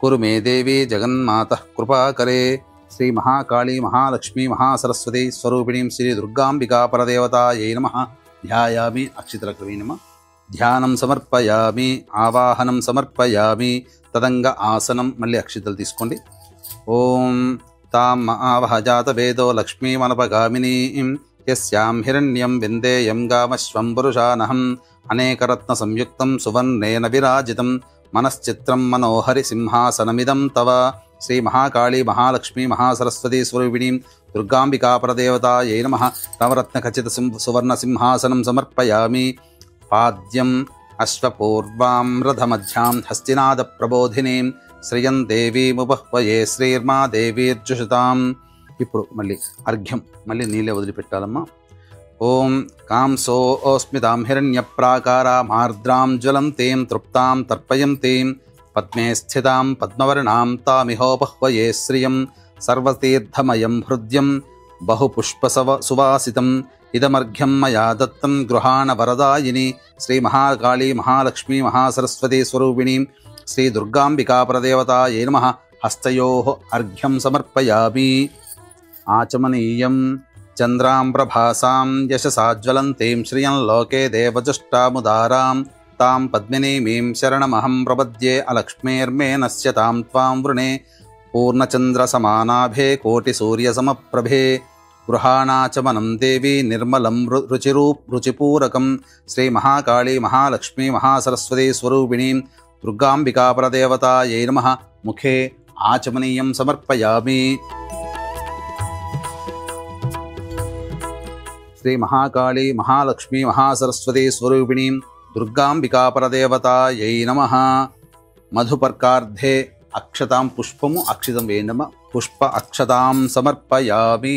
కురు మే దేవి జగన్మాతః కృపాకరే. శ్రీ మహాకాళీ మహాలక్ష్మీ మహాసరస్వతి స్వరూపిణీం శ్రీ దుర్గాంబికా పరదేవతాయై నమః. ధ్యాయామి, అక్షితలకు వేయనమా. ధ్యానం సమర్పయామి, ఆవాహనం సమర్పయామి. తదంగ ఆసనం, మళ్ళీ అక్షితలు తీసుకోండి. ఓం తాం ఆవహ జాతవేదో లక్ష్మీమనపగామినీం యస్యాం హిరణ్యం విందేయం గామశ్వం పురుషానహం అనేకరత్న సంయుక్తం సువర్ణేన విరాజితం మనశ్చిత్రం మనోహరి సింహాసనమిదం తవ. శ్రీ మహాకాళీ మహాలక్ష్మీ మహాసరస్వతి స్వరూపిణీం దుర్గాంబికా పరదేవతాయై నమః. నవరత్న ఖచ్చిత సువర్ణ సింహాసనం సమర్పయామి. పాద్యం అశ్వపూర్వాం రథమధ్యాం హస్తినాద ప్రబోధినీం శ్రియం దేవీముపహ్వయే శ్రీర్మా దేవీర్జుషతాం. ఇప్పుడు మళ్ళీ అర్ఘ్యం, మళ్ళీ నీళ్ళే వదిలిపెట్టాలమ్మా. ఓం కాంసోస్మితాం హిరణ్యప్రాకారామార్ద్రాం జ్వలంతీం తృప్తాం తర్పయంతీం పద్మే స్థితాం పద్మవర్ణాం తామిహోపహ్వయే శ్రియం సర్వతీర్థమయం హృద్యం బహుపుష్పసవ సువాసితం ఇదమర్ఘ్యం మయా దత్తం గృహాణ వరదాయిని. శ్రీ మహాకాళీ మహాలక్ష్మీ మహాసరస్వతి స్వరూపిణీం శ్రీ దుర్గాంబికా పరదేవతాయై నమః. హస్తయోః అర్ఘ్యం సమర్పయామి. ఆచమనీయం చంద్రాం ప్రభాసాం యశసాజ్వలంతీం శ్రియం లోకే దేవజుష్టాముదారాం తాం పద్మినీమీం శరణమహం ప్రపద్యే అలక్ష్మీర్మే నశ్యతాం త్వాం వృణే పూర్ణచంద్రసమానాభే కోటిసూర్యసమప్రభే. గృహాణాచమనం దేవి నిర్మలం రుచిపూరకం శ్రీమహాకాళీ మహాలక్ష్మీ మహాసరస్వతీ స్వరూపిణీం దుర్గాంబికాపరదేవతాయై నమః. ముఖే ఆచమనీయం సమర్పయామి. శ్రీమహాకాళీ మహాలక్ష్మీ మహాసరస్వతీ స్వరూపిణీం దుర్గాంబికాపరదేవతాయై నమః. మధుపర్కార్ధే అక్షతాం పుష్పము అక్షితం వేయండమ్మ. పుష్ప అక్షతాం సమర్పయామి.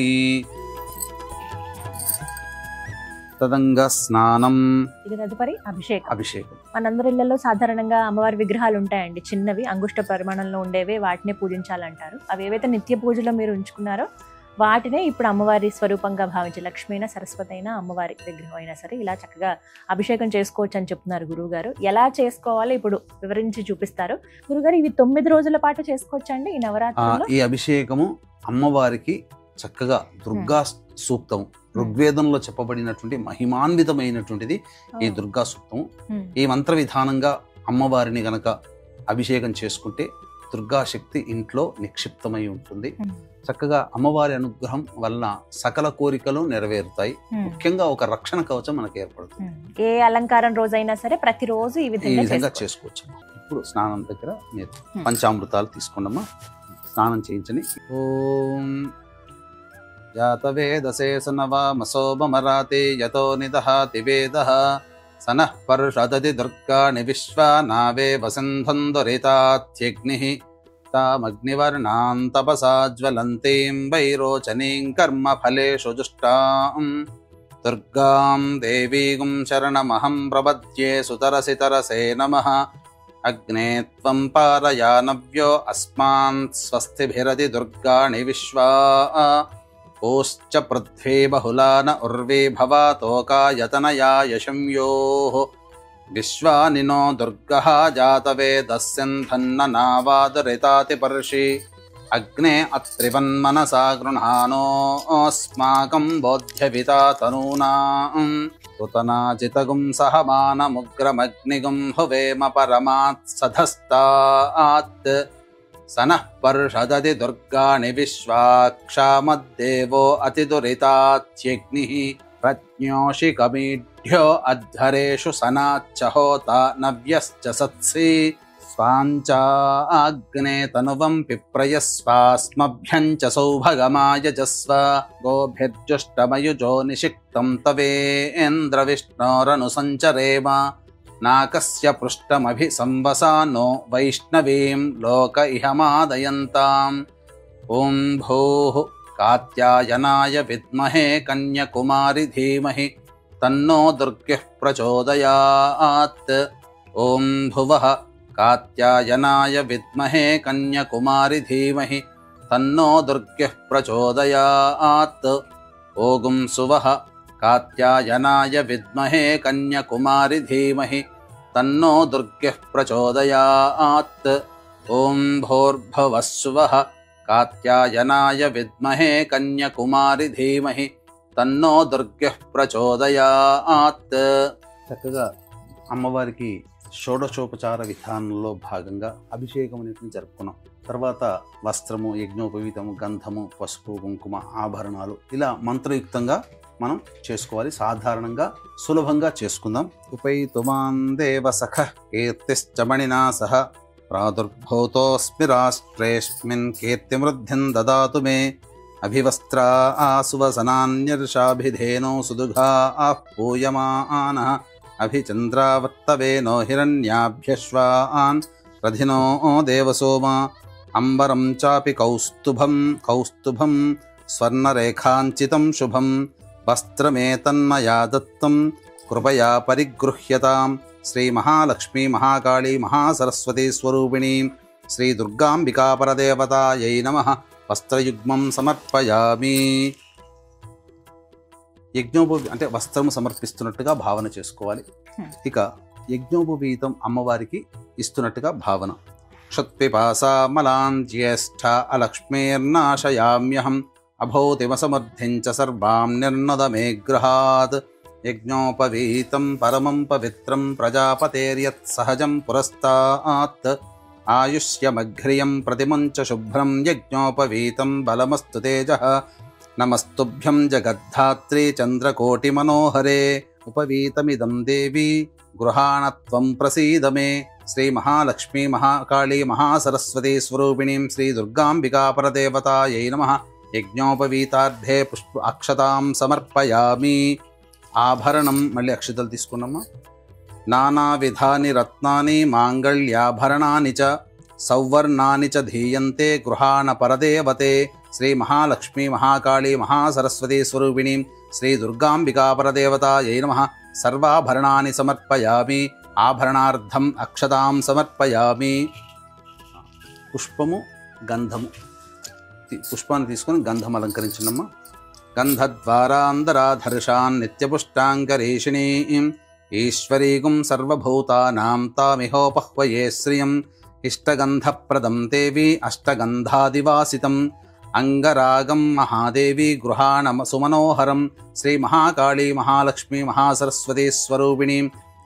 తదంగ స్నానం. ఇది తదుపరి అభిషేకం. అభిషేకం మనందరి ఇళ్లలో సాధారణంగా అమ్మవారి విగ్రహాలు ఉంటాయండి, చిన్నవి అంగుష్ట పరిమాణంలో ఉండేవే, వాటినే పూజించాలంటారు. అవి ఏవైతే నిత్య పూజలో మీరు ఉంచుకున్నారో వాటినే ఇప్పుడు అమ్మవారి స్వరూపంగా భావించి లక్ష్మీ అయినా సరస్వతి అయినా అమ్మవారి విగ్రహం అయినా సరే ఇలా చక్కగా అభిషేకం చేసుకోవచ్చు అని చెప్తున్నారు గురువు గారు. ఎలా చేసుకోవాలో ఇప్పుడు వివరించి చూపిస్తారు గురుగారు. ఇవి 9 రోజుల పాటు చేసుకోవచ్చు అండి ఈ నవరాత్రుల్లో? ఈ అభిషేకము అమ్మవారికి చక్కగా దుర్గా సూక్తం, ఋగ్వేదంలో చెప్పబడినటువంటి మహిమాన్వితమైనటువంటిది ఈ దుర్గా సూక్తం. ఈ మంత్ర విధానంగా అమ్మవారిని గనక అభిషేకం చేసుకుంటే దుర్గాశక్తి ఇంట్లో నిక్షిప్తమై ఉంటుంది. చక్కగా అమ్మవారి అనుగ్రహం వలన సకల కోరికలు నెరవేరుతాయి. ముఖ్యంగా ఒక రక్షణ కవచం మనకు ఏర్పడుతుంది. ఏ అలంకారం రోజైనా సరే ప్రతిరోజు ఈ విధంగా చేసుకోవచ్చు. ఇప్పుడు స్నానం దగ్గర మీరు పంచామృతాలు తీసుకోండమ్మా, స్నానం చేయించని. ఓం జాతవేదశేషనవామసోమరాతే యతో నిదహాతి వేదః సనః పర్షదతి దుర్గాణి విశ్వానావే వసింధందురితాత్యగ్నిః తామగ్నివర్ణాం తపసా జ్వలంతీం వైరోచనీం కర్మఫలేషు జుష్టాం దుర్గాం దేవీం శరణమహం ప్రపద్యే సుతరసితరసే నమః. అగ్నే త్వం పారయానవ్యో అస్మాన్ స్వస్తిభిరతి దుర్గాణి విశ్వా ఓశ్చ పృథ్వీ బహుళాన ఉర్వీ భవాతోకాయతనయా యశంయోః విశ్వానినో దుర్గః జాతవేదస్యంధన్ననావాదురితాతి పర్షి అగ్నే అత్రివన్మనసా గృహాణోస్మాకం బోధ్యవితా తనూనాం కృతనాజితగుం సహమానముగ్రమగ్నిగుం హువేమ పరమాత్ సధస్తాత్ సనః పర్షదతి దుర్గాణి విశ్వాక్షామద్దేవో అతిదురితాత్యగ్నిః ప్రజ్ఞోషికమీఢ్యో అధ్వరేషు సనాచ్చ హోత నవ్యశ్చ సత్సి స్వాంచాగ్నే తనువం పిప్రయస్వాస్మభ్యం చ సౌభగమాయజస్వ గోభిర్జుష్టమయుజో నిషిక్తం తవేంద్ర విష్ణోరను సంచరేమ నాకస్య పృష్టమభి సంవసానో వైష్ణవీం లోక ఇహమాదయంతాం. ఓం భూః కాత్యాయనాయ విద్మహే కన్యకుమారి ధీమహి తన్నో దుర్గః ప్రచోదయాత్. ఓం భువః కాత్యాయనాయ విద్మహే కన్యకుమారి ధీమహి తన్నో దుర్గః ప్రచోదయాత్. ఓం సువః కాత్యాయనాయ విద్మహే కన్యకుమారి ధీమహి తన్నో దుర్గః ప్రచోదయాత్. ఓం భూర్భువస్సువః కాత్యాయనాయ విద్మహే కన్యకుమారి ధీమహి తన్నో దుర్గః ప్రచోదయాత్. చక్కగా అమ్మవారికి షోడశోపచార విధానంలో భాగంగా అభిషేకం అనేది జరుపుకున్నాం. తర్వాత వస్త్రము, యజ్ఞోపవీతము, గంధము, పసుపు, కుంకుమ, ఆభరణాలు ఇలా మంత్రయుక్తంగా మనం చేసుకోవాలి. సాధారణంగా సులభంగా చేసుకుందాం. ఉపైతుమాన్ దేవ సఖ కీర్తిశ్చమణినా సహ ప్రాదుర్భూతోస్మి రాష్ట్రేస్మిన్ కీర్తిమృద్ధిం దదాతు మే. అభివస్త్రా ఆసువసనాన్యర్షాభిధేనో సుదుఘా పూయమానః అభిచంద్రావర్తవేనో హిరణ్యాభ్యశ్వాన్ రధినో దేవసోమా. అంబరం చాపి కౌస్తుభం స్వర్ణరేఖాంచితం శుభం వస్త్రమేతన్మయా దత్తం కృపయా పరిగృహ్యతాం. శ్రీ మహాలక్ష్మీ మహాకాళీ మహాసరస్వతీ స్వరూపిణీం శ్రీ దుర్గాంబికాపరదేవతాయై నమః. వస్త్రయుగ్మం సమర్పయామి. అంటే వస్త్రము సమర్పిస్తున్నట్టుగా భావన చేసుకోవాలి. ఇక యజ్ఞోపవీతం అమ్మవారికి ఇస్తున్నట్టుగా భావన. క్షుత్పిపాసామలాన్ జ్యేష్ఠ అలక్ష్మీర్నాశయామ్యహం అభౌతిమసమర్థిం చ సర్వాం నిర్నదమే గృహాత్ యజ్ఞోపవీతం పరమం పవిత్రం ప్రజాపతేర్యత్ సహజం పురస్తాత్ ఆయుష్యమఘ్రియం ప్రతిమం చ శుభ్రం యజ్ఞోపవీతం బలమస్తు తేజః నమస్తుభ్యం జగద్ధాత్రి చంద్రకోటిమనోహరే ఉపవీతమిదం దేవి గృహాణత్వం ప్రసీద మే శ్రీ మహాలక్ష్మీ మహాకాళీ మహాసరస్వతీ స్వరూపిణీం శ్రీ దుర్గాంబికాపరదేవతాయై నమః యజ్ఞోపవీతార్థే పుష్ప అక్షతాం సమర్పయామి. ఆభరణం మళ్ళీ అక్షతలు తీసుకున్నామా. నానావిధాని రత్నాని మాంగళ్యాభరణాని చ సౌవర్ణాని చ ధీయంతే గృహాణ పరదేవతే శ్రీ మహాలక్ష్మీ మహాకాళీ మహాసరస్వతీ స్వరూపిణీం శ్రీ దుర్గాంబికాపరదేవతాయై నమః సర్వాభరణాని సమర్పయామి. ఆభరణార్థం అక్షతాం సమర్పయామి. పుష్పము గంధము పుష్పాన్ని తీసుకొని గంధం అలంకరించినమ్మా. గంధద్వారాంధరాధర్షాన్ నిత్యపుష్టాంగరేషిణీం ఈశ్వరీగుం సర్వభూతానాం తామిహోపహ్వయే శ్రియం ఇష్టగంధప్రదం దేవి అష్టగంధాదివాసితం అంగరాగం మహాదేవి గృహాణ సుమనోహరం శ్రీ మహాకాళీ మహాలక్ష్మీ మహాసరస్వతీ స్వరూపిణీం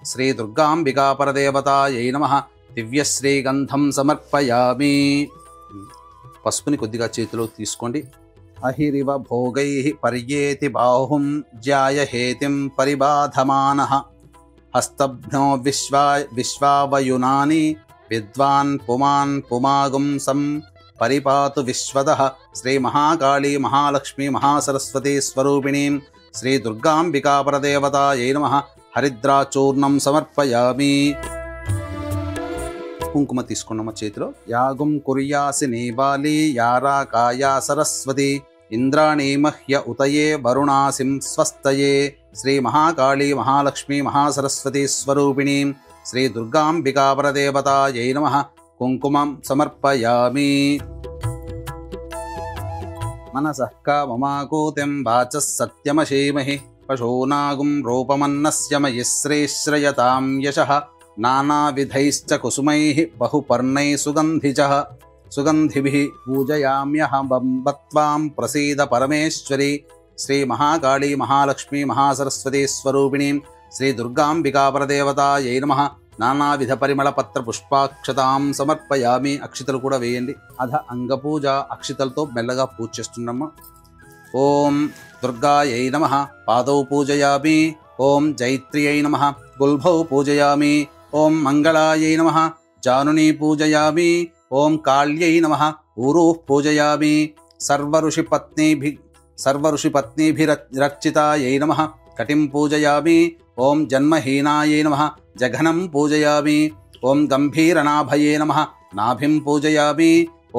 శ్రీ దుర్గాంబికాపరదేవతాయై నమః దివ్యశ్రీగంధం సమర్పయామి. పసుపుని కొద్దిగా చేతిలో తీసుకోండి. అహిరివ భోగై పర్యేతి బాహుం జ్యాయహేతిం పరిబాధమానః హస్తభ్నో విశ్వావయునాని విద్వాన్ పుమాన్ పుమాగుం సం పరిపాతు విశ్వదః శ్రీ మహాకాళీ మహాలక్ష్మీ మహాసరస్వతీ స్వరూపిణీం శ్రీ దుర్గాంబికాపరదేవతాయై నమః హరిద్రాచూర్ణం సమర్పయామి. కుంకుమ తీసుకున్నమ్మ చేతిలో. యాగం కుర్యాసి నీవాలి యారాకాయా సరస్వతి ఇంద్రాణీ మహ్య ఉతయే వరుణాసిం స్వస్తయే శ్రీ మహాకాళీ మహాలక్ష్మీ మహాసరస్వతీ స్వరూపిణీం శ్రీ దుర్గాంబికాపరదేవతాయై నమః కుంకుమం సమర్పయామి. మనసః కామమాకూతిం వాచః సత్యమశీమహి పశూనాగుం రూపమన్నస్య మయి శ్రీశ్రయతాం యశః నానావిధైశ్చ కుసుమైః బహుపర్ణైః సుగంధిభిః పూజయామ్యహం త్వాం ప్రసీద పరమేశ్వరి శ్రీ మహాకాళీ మహాలక్ష్మీ మహాసరస్వతీ స్వరూపిణీం శ్రీ దుర్గాంబికాపరదేవతాయై నమః నానావిధ పరిమళ పత్ర పుష్పాక్షతాం సమర్పయామి. అక్షితలు కూడా వేయండి. అధ అంగపూజ అక్షితలతో మెల్లగా పూజ చేస్తున్నామా. ఓం దుర్గాయై నమః పాదౌ పూజయామి. ఓం జైత్ర్యై నమః గుల్భౌ పూజయామి. ఓం మంగళాయై నమః జానునీ పూజయామి. ఓం కాళ్యై నమః ఊరూః పూజయామి. సర్వఋషిపత్నీభిరర్చితాయై నమః కటిం పూజయామి. ఓం జన్మహీనాయై నమః జఘనం పూజయామి. ఓం గంభీరనాభయే నమః నాభిం పూజయామి.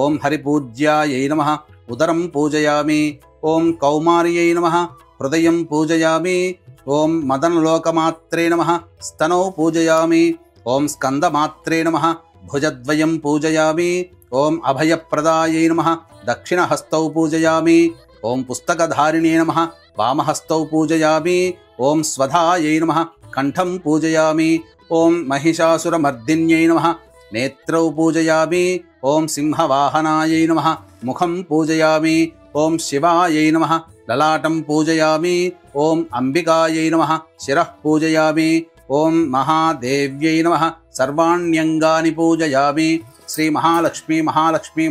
ఓం హరిపూజ్యాయై నమః ఉదరం పూజయామి. ఓం కౌమార్యై నమః హృదయం పూజయామి. ఓం మదనలోకమాత్రే నమః స్తనౌ పూజయామి. ఓం స్కందమాత్రే నమః భుజద్వయం పూజయామి. ఓం అభయప్రదాయై నమః దక్షిణహస్తౌ పూజయామి. ఓం పుస్తకధారిణే నమః వామహస్తౌ పూజయామి. ఓం స్వధాయై నమః కంఠం పూజయామి. ఓం మహిషాసురమర్దిన్యై నమః నేత్రౌ పూజయామి. ఓం సింహవాహనాయై నమః ముఖం పూజయామి. ఓం శివాయై నమః లలాటం పూజయామి. ఓం అంబికాయై నమః శిరః పూజయామి. ఓం మహాదేవ్యై నమః సర్వాణ్యంగాని పూజయామి. శ్రీ మహాలక్ష్మీ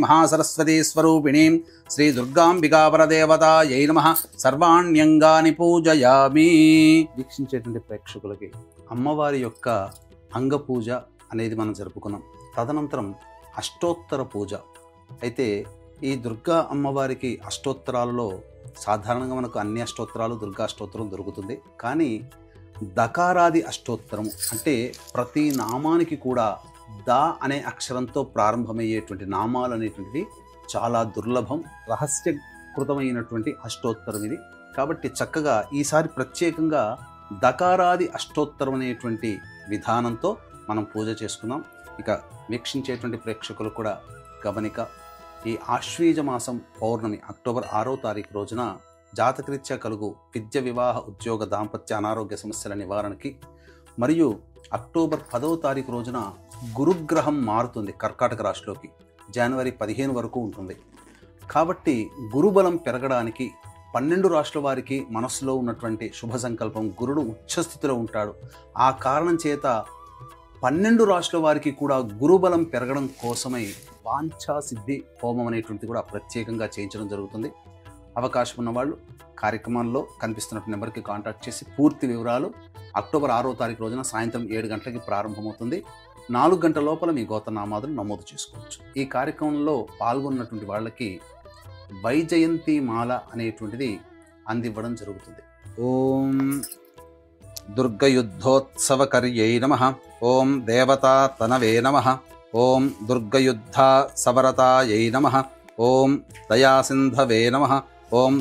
మహాసరస్వతీ స్వరూపిణీం శ్రీ దుర్గాంబికాపరదేవతాయై నమః సర్వాణ్యంగాని పూజయామి. వీక్షించేటువంటి ప్రేక్షకులకి అమ్మవారి యొక్క అంగపూజ అనేది మనం జరుపుకున్నాం. తదనంతరం అష్టోత్తర పూజ. అయితే ఈ దుర్గా అమ్మవారికి అష్టోత్తరాలలో సాధారణంగా మనకు అన్ని అష్టోత్తరాలు దుర్గా అష్టోత్తరం దొరుకుతుంది. కానీ దకారాది అష్టోత్తరము అంటే ప్రతి నామానికి కూడా ద అనే అక్షరంతో ప్రారంభమయ్యేటువంటి నామాలు అనేటువంటివి చాలా దుర్లభం, రహస్యకృతమైనటువంటి అష్టోత్తరం ఇది. కాబట్టి చక్కగా ఈసారి ప్రత్యేకంగా దకారాది అష్టోత్తరం అనేటువంటి విధానంతో మనం పూజ చేసుకున్నాం. ఇక వీక్షించేటువంటి ప్రేక్షకులు కూడా గమనిక, ఈ ఆశ్వీజ మాసం పౌర్ణమి అక్టోబర్ 6వ తారీఖు రోజున జాతకరీత్యా కలుగు విద్య, వివాహ, ఉద్యోగ, దాంపత్య, అనారోగ్య సమస్యల నివారణకి మరియు అక్టోబర్ 10వ తారీఖు రోజున గురుగ్రహం మారుతుంది కర్కాటక రాశిలోకి. జనవరి 15 వరకు ఉంటుంది. కాబట్టి గురుబలం పెరగడానికి 12 రాశుల వారికి మనస్సులో ఉన్నటువంటి శుభ సంకల్పం, గురుడు ఉచ్చస్థితిలో ఉంటాడు. ఆ కారణం చేత 12 రాశుల వారికి కూడా గురుబలం పెరగడం కోసమై వాంఛాసిద్ధి హోమం అనేటువంటిది కూడా ప్రత్యేకంగా చేయించడం జరుగుతుంది. అవకాశం ఉన్నవాళ్ళు కార్యక్రమాల్లో కనిపిస్తున్న నెంబర్కి కాంటాక్ట్ చేసి పూర్తి వివరాలు అక్టోబర్ 6వ తారీఖు రోజున సాయంత్రం 7 గంటలకి ప్రారంభమవుతుంది. 4 గంటల లోపల మీ గోత్రనామాదులు నమోదు చేసుకోవచ్చు. ఈ కార్యక్రమంలో పాల్గొన్నటువంటి వాళ్ళకి వైజయంతి మాల అనేటువంటిది అందివ్వడం జరుగుతుంది. ఓం దుర్గయుద్ధోత్సవకర్యై నమః. ఓం దేవతా తనవే నమః. ఓం దుర్గయుద్ధ సవరతాయై నమః. ఓం దయాసింధవే నమః. ఓం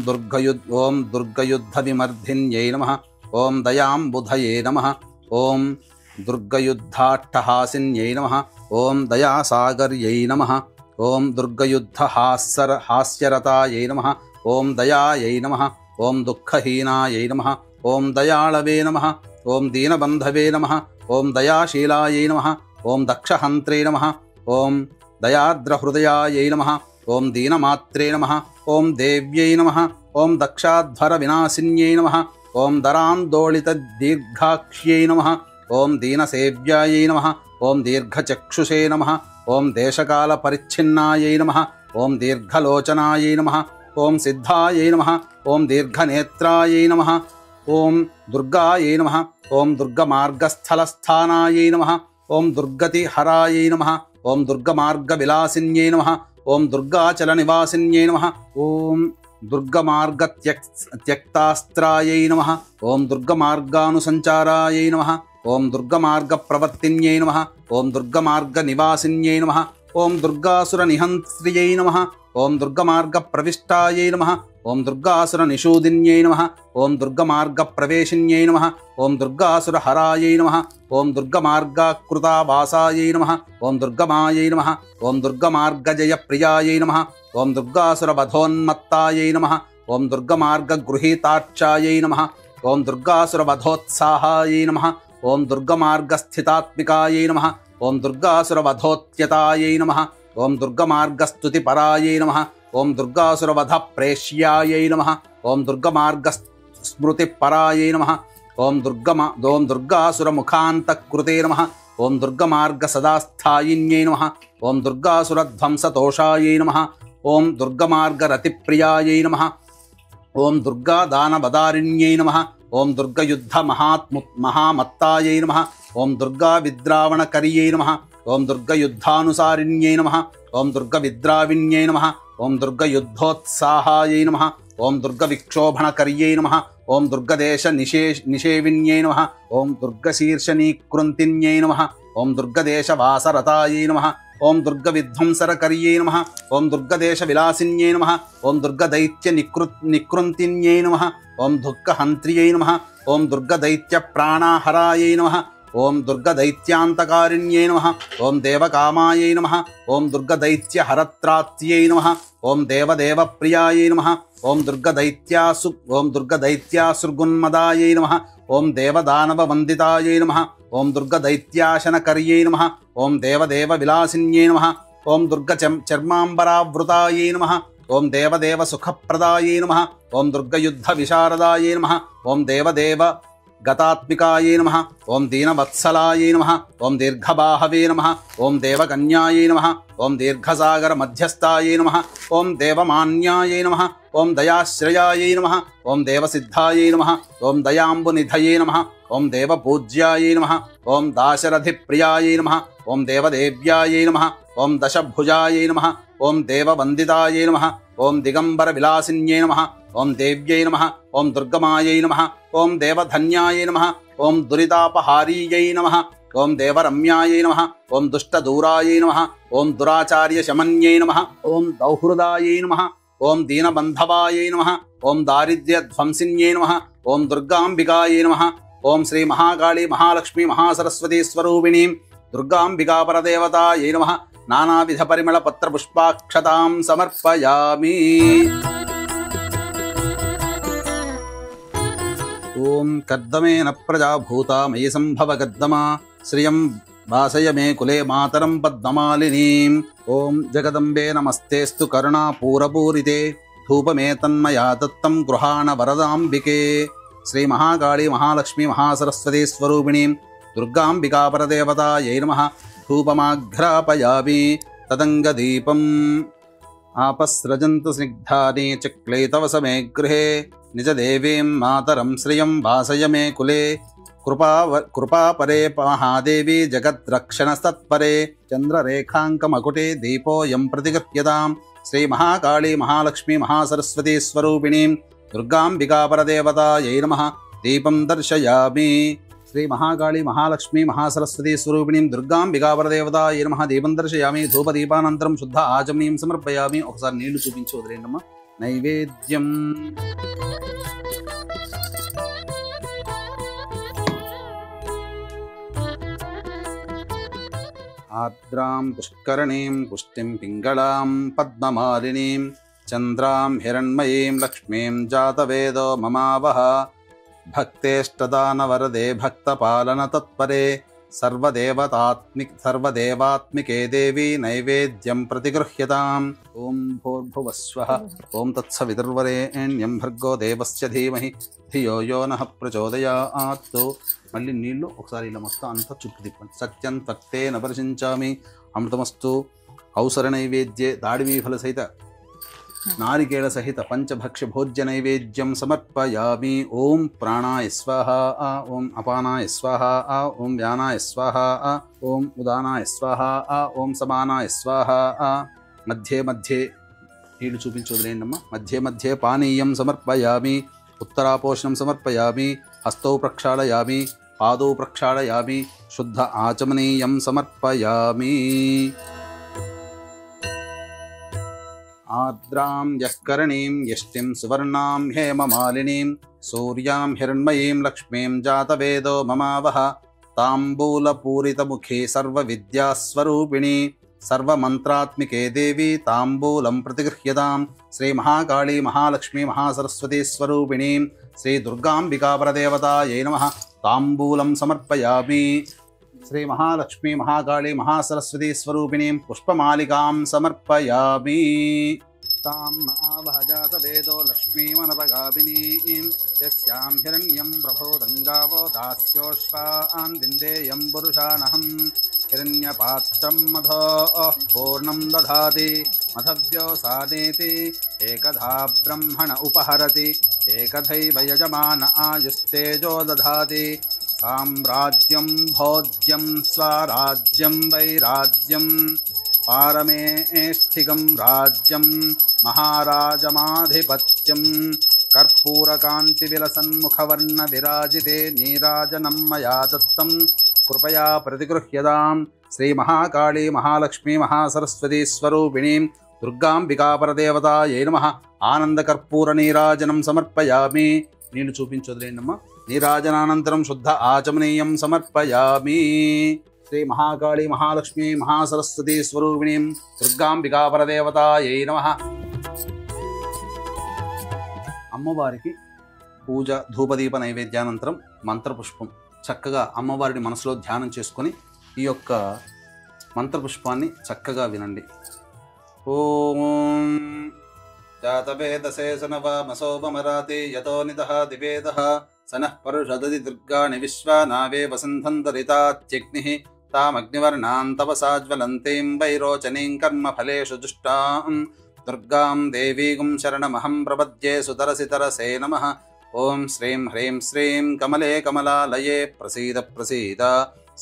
దుర్గయుద్ధ విమర్ధిన్యై నమః. ఓం దయాంబుధయే నమః. ఓం దుర్గయుద్ధాట్టహాసిన్యై నమః. ఓం దయాసాగర్యై నమః. ఓం దుర్గయుద్ధ హాస్యరతాయై నమః. ఓం దయాయై నమః. ఓం దుఃఖహీనాయై నమః. ఓం దయాళవే నమః. ఓం దీనబంధవే నమః. ఓం దయాశీలాయై నమః. ఓం దక్షహంత్రే నమః. ఓం దయాద్రహృదయాయై నమః. ఓం దీనమాత్రే నమః. ఓం దేవ్యై నమః. ఓం దక్షాధ్వర వినాశిన్యై నమః. ఓం దరాందోళిత దీర్ఘాక్ష్యై నమః. ఓం దీనసేవ్యాయై నమః. ఓం దీర్ఘచక్షుషే నమః. ఓం దేశకాల పరిచ్ఛిన్నాయై నమః. ఓం దీర్ఘలోచనాయై నమః. ఓం సిద్ధాయై నమః. ఓం దీర్ఘనేత్రాయై నమః. ఓం దుర్గాయై నమః. ఓం దుర్గమార్గస్థలస్థానాయై నమః. ఓం దుర్గతిహరాయై నమః. ఓం దుర్గమార్గవిలాసిన్యై నమః. ఓం దుర్గాచలనివాసిన్యై నమః. ఓం దుర్గమార్గత్యక్తాస్త్రాయై నమః. ఓం దుర్గమార్గానుసంచారాయై నమః. ఓం దుర్గమార్గప్రవర్తిన్యై నమః. ఓం దుర్గమార్గనివాసిన్యై నమః. ఓం దుర్గాసురనిహంత్ర్యై నమః. ఓం దుర్గమార్గప్రవిష్టాయై నమః. ఓం దుర్గాసురనిషూదిన్యై నమః. ఓం దుర్గమార్గప్రవేశిన్యై నమః. ఓం దుర్గాసురహరాయై నమః. ఓం దుర్గమార్గాకృతావాసాయై నమః. ఓం దుర్గమాయై నమః. ఓం దుర్గమార్గజయప్రియాయై నమః. ఓం దుర్గాసురవధోన్మత్తాయై నమః. ఓం దుర్గమార్గగృహీతాక్షాయై నమః. ఓం దుర్గాసురవధోత్సాహాయై నమః. ఓం దుర్గమార్గస్థితాత్మికాయై నమః. ఓం దుర్గాసురవధోత్యతాయై నమః. ఓం దుర్గమార్గస్తుతిపరాయై నమః. ఓం దుర్గాసురవధ ప్రేష్యాయై నమః. ఓం దుర్గమార్గస్మృతిపరాయై నమః. ఓం దుర్గాసురముఖాంతకృతే నమః. ఓం దుర్గమార్గసదాస్థాయిన్యై నమః. ఓం దుర్గాసురధ్వంసతోషాయై నమః. ఓం దుర్గమార్గరతిప్రియాయై నమః. ఓం దుర్గాదానవదారిణ్యై నమః. ఓం దుర్గయుద్ధ మహామత్తాయై నమః. ఓం దుర్గావిద్రావణకర్యై నమః. ఓం దుర్గయుద్ధానుసారిణ్యై నమః. ఓం దుర్గవిద్రావిణ్యై నమః. ఓం దుర్గయుద్ధోత్సాహాయై నమః. ఓం దుర్గవిక్షోభణకర్యై నమః. ఓం దుర్గదేశ నిషేవిన్యై నమః. ఓం దుర్గశీర్షణీకృంతిన్యై నమః. ఓం దుర్గదేశవాసరతాయై నమః. ఓం దుర్గవిధ్వంసరకర్యై నమః. ఓం దుర్గదేశవిలాసిన్యై నమః. ఓం దుర్గదైత్యనికృంతిన్యై నమః. ఓం దుఃఖహంత్ర్యై నమః. ఓం దుర్గదైత్యప్రాణాహరాయై నమః. ఓం దుర్గదైత్యాంతకారిణ్యై నమః. ఓం దేవకామాయై నమః. ఓం దుర్గదైత్యహరత్రాత్యై నమః. ఓం దేవదేవప్రియాయై నమః. ఓం దుర్గదైత్యాసుర్గున్మదాయై నమః. ఓం దేవదానవవందితాయై నమః. ఓం దుర్గదైత్యాశనకర్యై నమః. ఓం దేవదేవవిలాసిన్యై నమః. ఓం దుర్గచర్మాంబరావృతాయై నమః. ఓం దేవదేవసుఖప్రదాయై నమః. ఓం దుర్గయుద్ధవిశారదాయై నమః. ఓం దేవదేవ గతాత్మికాయై నమః. ఓం దీనవత్సలాయై నమః. ఓం దీర్ఘబాహవే నమః. ఓం దేవకన్యాయై నమః. ఓం దీర్ఘసాగర మధ్యస్థాయై నమః. ఓం దేవమాన్యాయై నమః. ఓం దయాశ్రయాయై నమః. ఓం దేవసిద్ధాయై నమః. ఓం దయాంబునిధయే నమః. ఓం దేవపూజ్యాయై నమః. ఓం దాశరథిప్రియాయై నమః. ఓం దేవదేవ్యాయై నమః. ఓం దశభుజాయై నమః. ఓం దేవవందితాయై నమః. ఓం దిగంబర విలాసిన్యై నమః. ఓం దేవ్యై నమః. ఓం దుర్గమాయై నమః. ఓం దేవధన్యాయై నమః. ఓం దురితాపహారీయై నమః. ఓం దేవరమ్యాయై నమః. ఓం దుష్టదూరాయై నమః. ఓం దురాచార్యశమన్యై నమః. ఓం దౌహృదాయై నమః. ఓం దీనబంధవాయై నమః. ఓం దారిద్ర్యధ్వంసిన్యై నమః. ఓం దుర్గాంబికాయై నమః. ఓం శ్రీ మహాకాళీ మహాలక్ష్మీ మహాసరస్వతీ స్వరూపిణీం దుర్గాంబికా పరదేవతాయై నమః. నానావిధ పరిమళ పత్ర పుష్పాక్షతాం సమర్పయామి. ఓం కర్దమేన ప్రజా భూతా మయి సంభవ కర్దమా శ్రియం భాసయ మే కులే మాతరం పద్మమాలినీం. ఓం జగదంబే నమస్తేస్తు కరుణాపూరపూరితే ధూపమేతన్మయా దత్తం గృహాణ వరదాంబికే. శ్రీ మహాకాళీ మహాలక్ష్మీ మహాసరస్వతీ స్వరూపిణీం దుర్గాంబికా పరదేవతాయై నమః ధూపమాఘ్రాపయామి. తదంగదీపం ఆపస్రజంతు స్నిగ్ధాని చక్లైతవ సమే గృహే నిజదేవీం మాతరం శ్రియం భాసయ మే కులే. కృపాపరే మహాదేవి జగద్రక్షణస్తత్పరే చంద్రరేఖాంకమకుటే దీపోయం ప్రతిగృహ్యతాం. శ్రీ మహాకాళీ మహాలక్ష్మీ మహాసరస్వతీ స్వరూపిణీం దుర్గాంబికా పరదేవతాయై నమః దీపం దర్శయామి. శ్రీ మహాకాళీ మహాలక్ష్మీ మహాసరస్వతీ స్వరూపిణీం దుర్గాంబికా పరదేవతాయై నమః దీపం దర్శయామి. ధూపదీపానంతరం శుద్ధ ఆచమనీయం సమర్పయామి. ఒకసారి నీళ్లు చూపించి వదిలేండమ్మా. నైవేద్యం ఆర్ద్రాం పుష్కరణీం పుష్టిం పింగళాం పద్మమాలినీం చంద్రాం హిరణ్మయీం లక్ష్మీం జాతవేదో మమావహ. భక్తేష్టదానవరదే భక్తపాలన తత్పరే సర్వదేవాత్మికే దేవి నైవేద్యం ప్రతిగృహ్యతాం. ఓం భూర్భువస్వః ఓం తత్సవితుర్వరేణ్యం భర్గో దేవస్య ధీమహి ధియో యో నః ప్రచోదయాత్. మళ్ళీ నీళ్లు ఒకసారి ఇలా మొత్తం అంతా చుట్టూ తిప్పండి. సత్యం తక్తేన పరిశించామి అమృతమస్తు. ఔసర నైవేద్యే దాడిమీ ఫల సహిత నారికేళ సహిత పంచభక్ష్య భోజ్య నైవేద్యం సమర్పయామి. ఓం ప్రాణాయ స్వాహ ఓం అపానాయ స్వాహ ఓం వ్యానాయ స్వాహ ఓం ఉదానాయ స్వాహ ఓం సమానాయ స్వాహ. మధ్యే మధ్యే నీళ్లు చూపించి వదిలేండమ్మా. మధ్యే మధ్యే పానీయం సమర్పయామి. ఉత్తరాపోషణం సమర్పయామి. హస్తౌ ప్రక్షాళయామి పాదౌ ప్రక్షాళయామి. శుద్ధ ఆచమనీయం సమర్పయామి. ఆర్ద్రాం యఃకరణీం యష్టిం సువర్ణాం హేమమాలినీం సూర్యాం హిరణ్మయీం లక్ష్మీం జాతవేదో మమావహ. తాంబూలపూరితముఖే సర్వవిద్యాస్వరూపిణి సర్వమంత్రాత్మికే దేవి తాంబూలం ప్రతిగృహ్యతాం. శ్రీ మహాకాళీ మహాలక్ష్మీ మహాసరస్వతీ స్వరూపిణీం శ్రీ దుర్గాంబికా పరదేవతాయై నమః తాంబూలం సమర్పయామి. శ్రీ మహాలక్ష్మీ మహాకాళీ మహాసరస్వతీ స్వరూపిణీం పుష్పమాలికాం సమర్పయామి. తాం ఆవహ జాతవేదో లక్ష్మీమనపగామినీం యస్యాం హిరణ్యం ప్రభోదంగావో దాస్యోష్వాన్ విందేయం పురుషానహం. హిరణ్యపాత్రం మధోః పూర్ణం దధాతి మధవ్యోసానేతి ఏకధా బ్రహ్మణ ఉపహరతి ఏకథైవ యజమాన ఆయుస్తేజో దధాతి. సామ్రాజ్యం భోజ్యం స్వరాజ్యం వైరాజ్యం పారమేష్ఠికం రాజ్యం మహారాజమాధిపత్యం. కర్పూరకాంతి విలసన్ముఖవర్ణ విరాజితే నీరాజనం మయా దత్తం కృపయా ప్రతిగృహ్యతాం. శ్రీ మహాకాళీ మహాలక్ష్మీ మహాసరస్వతీ స్వరూపిణీం దుర్గాంబికా పరదేవతాయై నమః ఆనందకర్పూర నీరాజనం సమర్పయామి. నీళ్లు చూపించి వదిలేండమ్మా. నీరాజనానంతరం శుద్ధ ఆచమనీయం సమర్పయామి. శ్రీ మహాకాళీ మహాలక్ష్మీ మహాసరస్వతీ స్వరూపిణీం దుర్గాంబికా పరదేవతాయై నమః. అమ్మవారికి పూజ ధూపదీప నైవేద్యానంతరం మంత్రపుష్పం చక్కగా అమ్మవారిని మనసులో ధ్యానం చేసుకొని ఈ యొక్క మంత్రపుష్పాన్ని చక్కగా వినండి. ఓం జాతవేదశేషనవమసోమరాతి యతో నిదః దివేదః సనః పరుషదది దుర్గాణి విశ్వానావే వసంతంతరితాత్యగ్నిః తామగ్నివర్ణాం తపసాజ్వలంతీం వైరోచనీం కర్మఫలేషు దుష్టాం దుర్గాం దేవీగుం శరణమహం ప్రపద్యే సుతరసి తరసే నమః. ఓం శ్రీం హ్రీం శ్రీం కమలే కమలాలయే ప్రసీద ప్రసీద.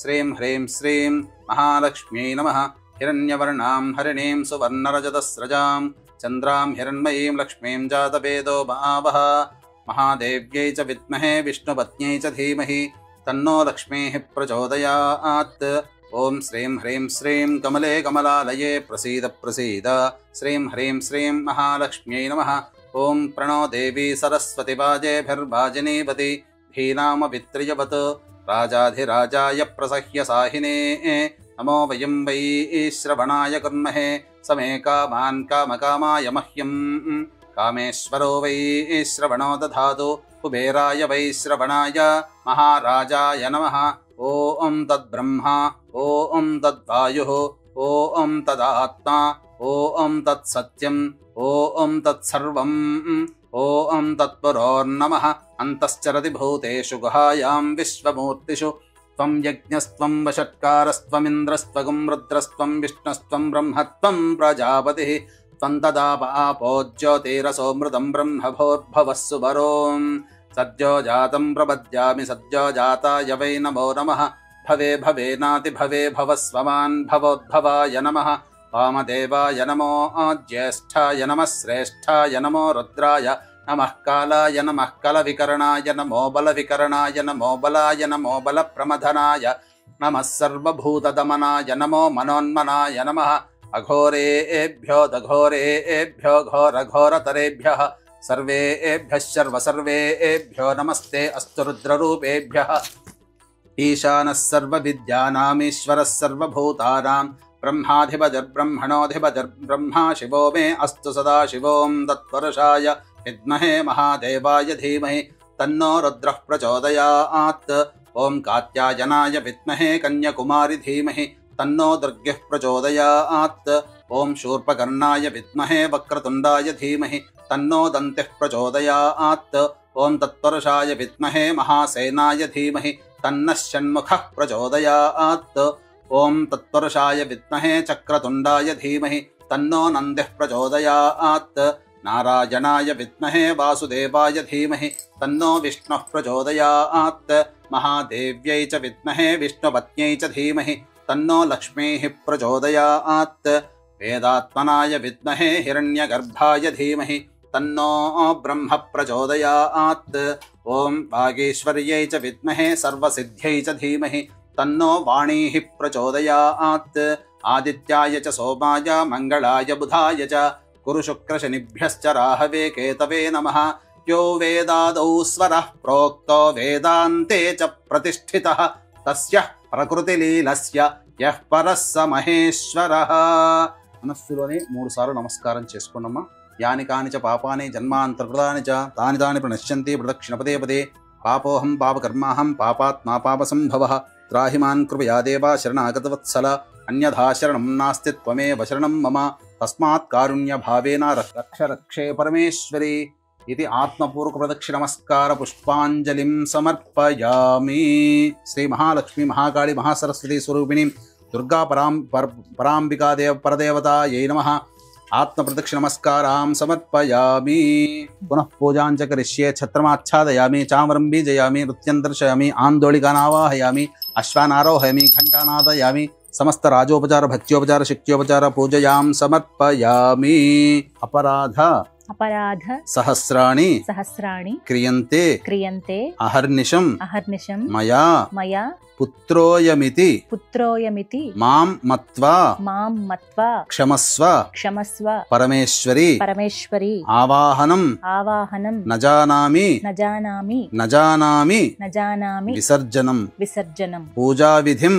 శ్రీం హ్రీం శ్రీం మహాలక్ష్మ్యై నమః. హిరణ్యవర్ణాం హరిణీం సువర్ణరజతస్రజాం చంద్రాం హిరణ్మయీం లక్ష్మీం జాతవేదో మహావహ. మహాదేవ్యై చ విద్మహే విష్ణుపత్న్యై చ ధీమహి తన్నో లక్ష్మీః ప్రచోదయాత్. ఓం శ్రీం హ్రీం శ్రీం కమలే కమలాలయే ప్రసీద ప్రసీద. శ్రీం హ్రీం శ్రీం మహాలక్ష్మ్యై నమః. ఓం ప్రణో దేవీ సరస్వతి వాజేభిర్వాజినీవతి ధీనామవిత్రియవత్ రాజాధిరాజాయ ప్రసహ్య సాహినే. నమో వయం వై శ్రవణాయ కుర్మహే సమే కామాన్ కామకామాయ మహ్యం. కామేశ్వరో వై శ్రవణో దధాతు కుబేరాయ వై శ్రవణాయ మహారాజాయ నమః. ఓం తద్బ్రహ్మ ఓం తద్వాయుః ఓం తదాత్మా ఓం తత్సత్యం ఓం తత్సర్వం ఓం తత్పురోర్నమః అంతశ్చరతి భూతేషు గుహాయాం విశ్వమూర్తిషు త్వం యజ్ఞస్త్వం వషట్కారస్త్వమింద్రస్త్వగుం రుద్రస్త్వం విష్ణుస్త్వం బ్రహ్మత్వం ప్రజాపతిః త్వం తదాప ఆపో జ్యోతిరసోమృతం బ్రహ్మభోర్భవస్సు వరోం సద్యో జాతం ప్రపద్యామి సద్యో జాతాయ వై నమో నమః భవే భవేనాతి భవే భవస్వమాన్ భవోద్భవాయ నమః వామదేవాయ నమో జ్యేష్ఠాయ నమః శ్రేష్ఠాయ నమో రుద్రాయ నమః కాలాయ నమః కలవికరణాయ నమో బలవికరణాయ నమో బలాయ నమో బలప్రమథనాయ నమః సర్వభూతదమనాయ నమో మనోన్మనాయ నమః అఘోరేభ్యో దఘోరేభ్యో ఘోరఘోరతరేభ్యః సర్వేభ్యః సర్వసర్వేభ్యో నమస్తే అస్తు రుద్రరూపేభ్యః ఈశానः సర్వవిద్యానామీశ్వరः సర్వభూతానాం బ్రహ్మాధిపతిర్బ్రహ్మణోధిపతిర్బ్రహ్మా శివో మే అస్తు సదాశివోం తత్పురుషాయ విద్మహే మహాదేవాయ ధీమహి తన్నో రుద్రః ప్రచోదయాత్ ఓం కాత్యాయనాయ విద్మహే కన్యాకుమారి ధీమహి తన్నో దుర్గః ప్రచోదయాత్ ఓం శూర్పకర్ణాయ విద్మహే వక్రతుండాయ ధీమహి తన్నో దంతిః ప్రచోదయాత్ ఓం తత్పురుషాయ విద్మహే మహాసేనాయ ధీమహి తన్నః షణ్ముఖః ప్రచోదయాత్ ఓం తత్పురుషాయ విద్మహే చక్రతుండాయ ధీమహి తన్నో నందిః ప్రచోదయాత్ నారాయణాయ విద్మహే వాసుదేవాయ ధీమహి తన్నో విష్ణుః ప్రచోదయాత్ మహాదేవ్యై చ విద్మహే విష్ణుపత్న్యై చ ధీమహి తన్నో లక్ష్మీః ప్రచోదయాత్ వేదాత్మనాయ విద్మహే హిరణ్యగర్భాయ ధీమహి తన్నో బ్రహ్మ ప్రచోదయాత్ ఓం వాగీశ్వర్యై చ విద్మహే సర్వసిద్ధ్యై చ ధీమహి తన్నో వాణీః ప్రచోదయాత్ ఆదిత్యాయ చ సోమాయ మంగళాయ బుధాయ చ కురు శుక్రశనిభ్యశ్చ రాహవే కేతవే నమః యో వేదాదౌ స్వరః ప్రోక్తో వేదాంతే చ ప్రతిష్ఠితః తస్య ప్రకృతిలీలస్య యః పరః స మహేశ్వరః. మనస్సులోనే 3 సార్లు నమస్కారం చేసుకోండమ్మా. యాని కాని చ పాపాని జన్మాంతర్కృతాని చ తాని తాని ప్రణశ్యంతి ప్రదక్షిణ పదే పదే. పాపోహం పాపకర్మాహం పాపాత్మా పాపసంభవః. త్రాహి మాన్ కృపయా దేవా శరణాగతవత్సల. అన్యథా శరణం నాస్తి త్వమేవ శరణం మమ. తస్మాత్ కారుణ్య భావేన రక్ష రక్షే పరమేశ్వరి. ఇది ఆత్మపూర్వక ప్రదక్షిణ నమస్కార పుష్పాంజలిం సమర్పయామి. శ్రీ మహాలక్ష్మి మహాకాళి మహాసరస్వతి స్వరూపిణి దుర్గా పరాంబికాదేవ పరదేవతాయై నమః. ఆత్మ ప్రదక్షిణ నమస్కారాం సమర్పయామి. పునః పూజాంచ కరిష్యే. ఛత్రమాచ్ఛాదయామి, చామరం బీజయామి, నృత్యం దర్శయామి, ఆందోళికానావాహయామి, అశ్వానారోహయామి, ఘంటానాదయామి. సమస్త రాజోపచార భక్త్యోపచార శక్త్యోపచార పూజయాం సమర్పయామి. అపరాధ సహస్రాణి క్రియంతే అహర్నిశం మయా పుత్రోయమితి మాం మత్వా క్షమస్వ పరమేశ్వరి ఆవాహనం నజానామి విసర్జనం పూజావిధిం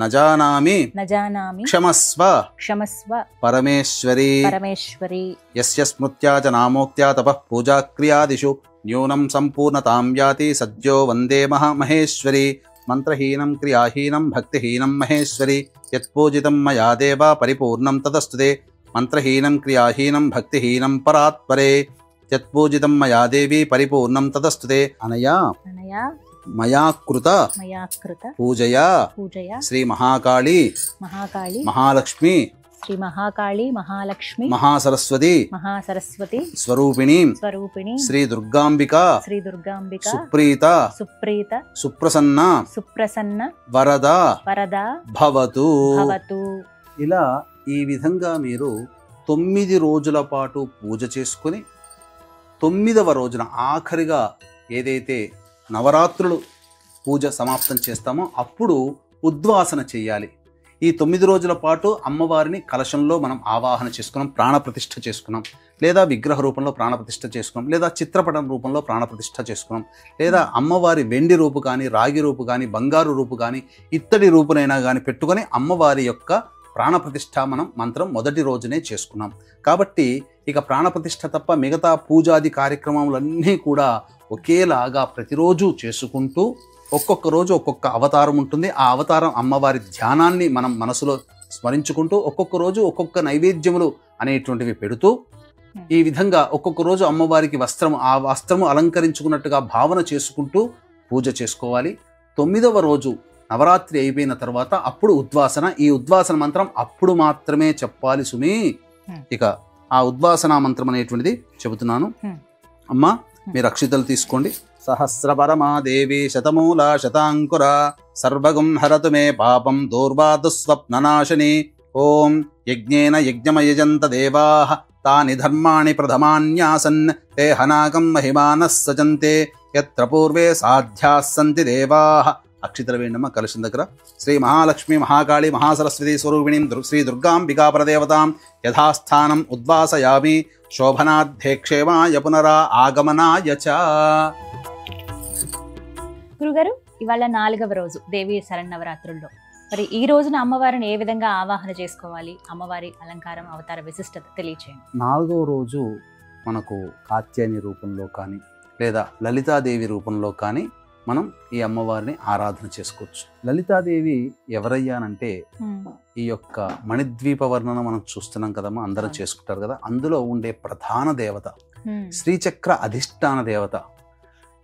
నజానామి క్షమస్వ పరమేశ్వరి. యస్య స్మృత్యా చ నామోక్త్యా తపః పూజాక్రియాదిషు న్యూనం సంపూర్ణతాం యాతి సద్యో వందే మహేశ్వరి. మంత్రహీనం క్రియాహీనం భక్తిహీనం మహేశ్వరి. యత్పూజితం మయా దేవా పరిపూర్ణం తదస్తుతే. మంత్రహీనం క్రియాహీనం భక్తిహీనం పరాత్పరే. యత్పూజితం మయా దేవి పరిపూర్ణం తదస్తుతే. అనయా మయా కృత పూజయా శ్రీ మహాకాళి మహాలక్ష్మి మహాసరస్వతి స్వరూపిణి శ్రీ దుర్గాంబిక సుప్రీత సుప్రసన్న వరద భవతు. ఇలా ఈ విధంగా మీరు 9 రోజుల పాటు పూజ చేసుకుని 9వ రోజున ఆఖరిగా ఏదైతే నవరాత్రులు పూజ సమాప్తం చేస్తామో అప్పుడు ఉద్వాసన చేయాలి. ఈ 9 రోజుల పాటు అమ్మవారిని కలశంలో మనం ఆవాహన చేసుకున్నాం, ప్రాణప్రతిష్ఠ చేసుకున్నాం, లేదా విగ్రహ రూపంలో ప్రాణప్రతిష్ఠ చేసుకున్నాం, లేదా చిత్రపటం రూపంలో ప్రాణప్రతిష్ఠ చేసుకున్నాం, లేదా అమ్మవారి వెండి రూపు కానీ, రాగి రూపు కానీ, బంగారు రూపు కానీ, ఇత్తడి రూపునైనా కానీ పెట్టుకొని అమ్మవారి యొక్క ప్రాణప్రతిష్ఠ మనం మంత్రం మొదటి రోజునే చేసుకున్నాం. కాబట్టి ఇక ప్రాణప్రతిష్ఠ తప్ప మిగతా పూజాది కార్యక్రమాలన్నీ కూడా ఒకేలాగా ప్రతిరోజు చేసుకుంటూ ఒక్కొక్క రోజు ఒక్కొక్క అవతారం ఉంటుంది. ఆ అవతారం అమ్మవారి ధ్యానాన్ని మనం మనసులో స్మరించుకుంటూ ఒక్కొక్క రోజు ఒక్కొక్క నైవేద్యములు అనేటువంటివి పెడుతూ ఈ విధంగా ఒక్కొక్క రోజు అమ్మవారికి ఆ వస్త్రము అలంకరించుకున్నట్టుగా భావన చేసుకుంటూ పూజ చేసుకోవాలి. 9వ రోజు నవరాత్రి అయిపోయిన తర్వాత అప్పుడు ఉద్వాసన. ఈ ఉద్వాసన మంత్రం అప్పుడు మాత్రమే చెప్పాలి సుమి. ఇక ఆ ఉద్వాసన మంత్రం అనేటువంటిది చెబుతున్నాను. అమ్మా మీరు అక్షితలు తీసుకోండి. సహస్రపరమాదేవి శతమూల శతాంకుర సర్వగం హరతు మే పాపం దూర్వాదుస్వప్ననాశిని. ఓం యజ్ఞేన యజ్ఞమయజంత దేవాః తాని ధర్మాణి ప్రథమాన్యాసన్ తే హనాగం మహిమానః సజంతే యత్ర పూర్వే సాధ్యాః సంతి దేవాః. అక్షితల వేండమ్మ కలశం దగ్గర. శ్రీ మహాలక్ష్మి మహాకాళి మహాసరస్వతి స్వరూపిణీం శ్రీ దుర్గాంబికా ప్రదేవతాం యథాస్థానం ఉద్వాసయామి. శోభనార్థే క్షేమాయ పునరా ఆగమనాయ చ. గురుగారు, ఇవాళ 4వ రోజు దేవీ శరన్నవరాత్రుల్లో. మరి ఈ రోజున అమ్మవారిని ఏ విధంగా ఆవాహన చేసుకోవాలి? అమ్మవారి అలంకారం, అవతార విశిష్టత తెలియచేయండి. 4వ రోజు మనకు కాత్యాయని రూపంలో కానీ లేదా లలితాదేవి రూపంలో కానీ మనం ఈ అమ్మవారిని ఆరాధన చేసుకోవచ్చు. లలితాదేవి ఎవరయ్యానంటే ఈ యొక్క మణిద్వీప వర్ణన మనం చూస్తున్నాం కదమ్మా, అందరం చేసుకుంటారు కదా. అందులో ఉండే ప్రధాన దేవత, శ్రీచక్ర అధిష్టాన దేవత.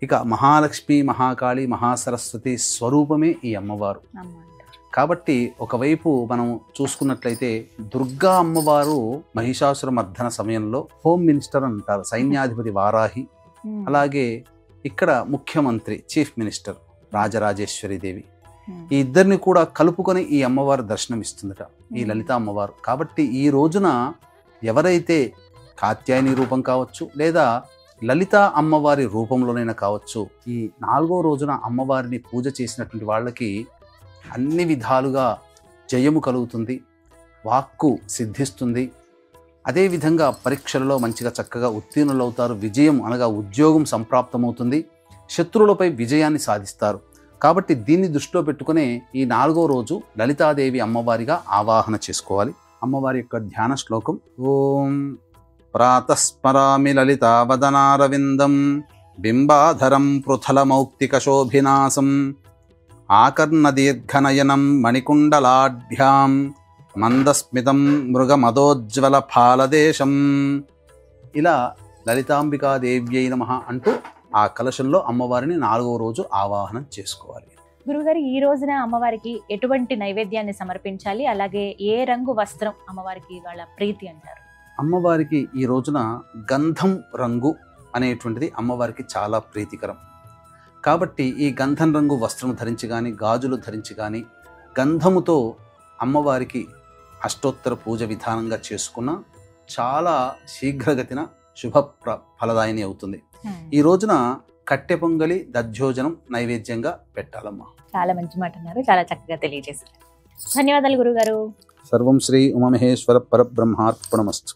ఇక మహాలక్ష్మి మహాకాళి మహాసరస్వతి స్వరూపమే ఈ అమ్మవారు. కాబట్టి ఒకవైపు మనం చూసుకున్నట్లయితే దుర్గా అమ్మవారు మహిషాసుర మర్దన సమయంలో హోమ్ మినిస్టర్ అంటారు, సైన్యాధిపతి వారాహి. అలాగే ఇక్కడ ముఖ్యమంత్రి చీఫ్ మినిస్టర్ రాజరాజేశ్వరి దేవి. ఈ ఇద్దరిని కూడా కలుపుకొని ఈ అమ్మవారు దర్శనం ఇస్తుందట, ఈ లలిత అమ్మవారు. కాబట్టి ఈ రోజున ఎవరైతే కాత్యాయని రూపం కావచ్చు లేదా లలిత అమ్మవారి రూపంలోనైనా కావచ్చు, ఈ 4వ రోజున అమ్మవారిని పూజ చేసినటువంటి వాళ్ళకి అన్ని విధాలుగా జయము కలుగుతుంది, వాక్కు సిద్ధిస్తుంది. అదేవిధంగా పరీక్షలలో మంచిగా చక్కగా ఉత్తీర్ణులవుతారు. విజయం అనగా ఉద్యోగం సంప్రాప్తమవుతుంది. శత్రువులపై విజయాన్ని సాధిస్తారు. కాబట్టి దీన్ని దృష్టిలో పెట్టుకునే ఈ 4వ రోజు లలితాదేవి అమ్మవారిగా ఆవాహన చేసుకోవాలి. అమ్మవారి యొక్క ధ్యాన శ్లోకం. ఓం ప్రాతస్మరామి లలితావదనారవిందం బింబాధరం పృథలమౌక్తికశోభినాసం ఆకర్ణదీర్ఘనయనం మణికుండలాఢ్యాం మందస్మితం మృగమదోజ్వల ఫాలదేశం. ఇలా లలితాంబికాదేవ్యై నమః అంటూ ఆ కలశంలో అమ్మవారిని 4వ రోజు ఆవాహనం చేసుకోవాలి. గురుగారు, ఈ రోజున అమ్మవారికి ఎటువంటి నైవేద్యాన్ని సమర్పించాలి? అలాగే ఏ రంగు వస్త్రం అమ్మవారికి వాళ్ళ ప్రీతి అంటారు? అమ్మవారికి ఈ రోజున గంధం రంగు అనేటువంటిది అమ్మవారికి చాలా ప్రీతికరం. కాబట్టి ఈ గంధం రంగు వస్త్రం ధరించి కానీ గాజులు ధరించి కానీ గంధముతో అమ్మవారికి అష్టోత్తర పూజ విధానంగా చేసుకున్న చాలా శీఘ్రగతిన శుభ ఫలదాయిని అవుతుంది. ఈ రోజున కట్టె పొంగలి దధ్యోజనం నైవేద్యంగా పెట్టాలమ్మా. చాలా మంచి మాట అన్నారు, చాలా చక్కగా తెలియజేశారు. ధన్యవాదాలు గురుగారు. సర్వం శ్రీ ఉమామహేశ్వర పరబ్రహ్మార్పణమస్తు.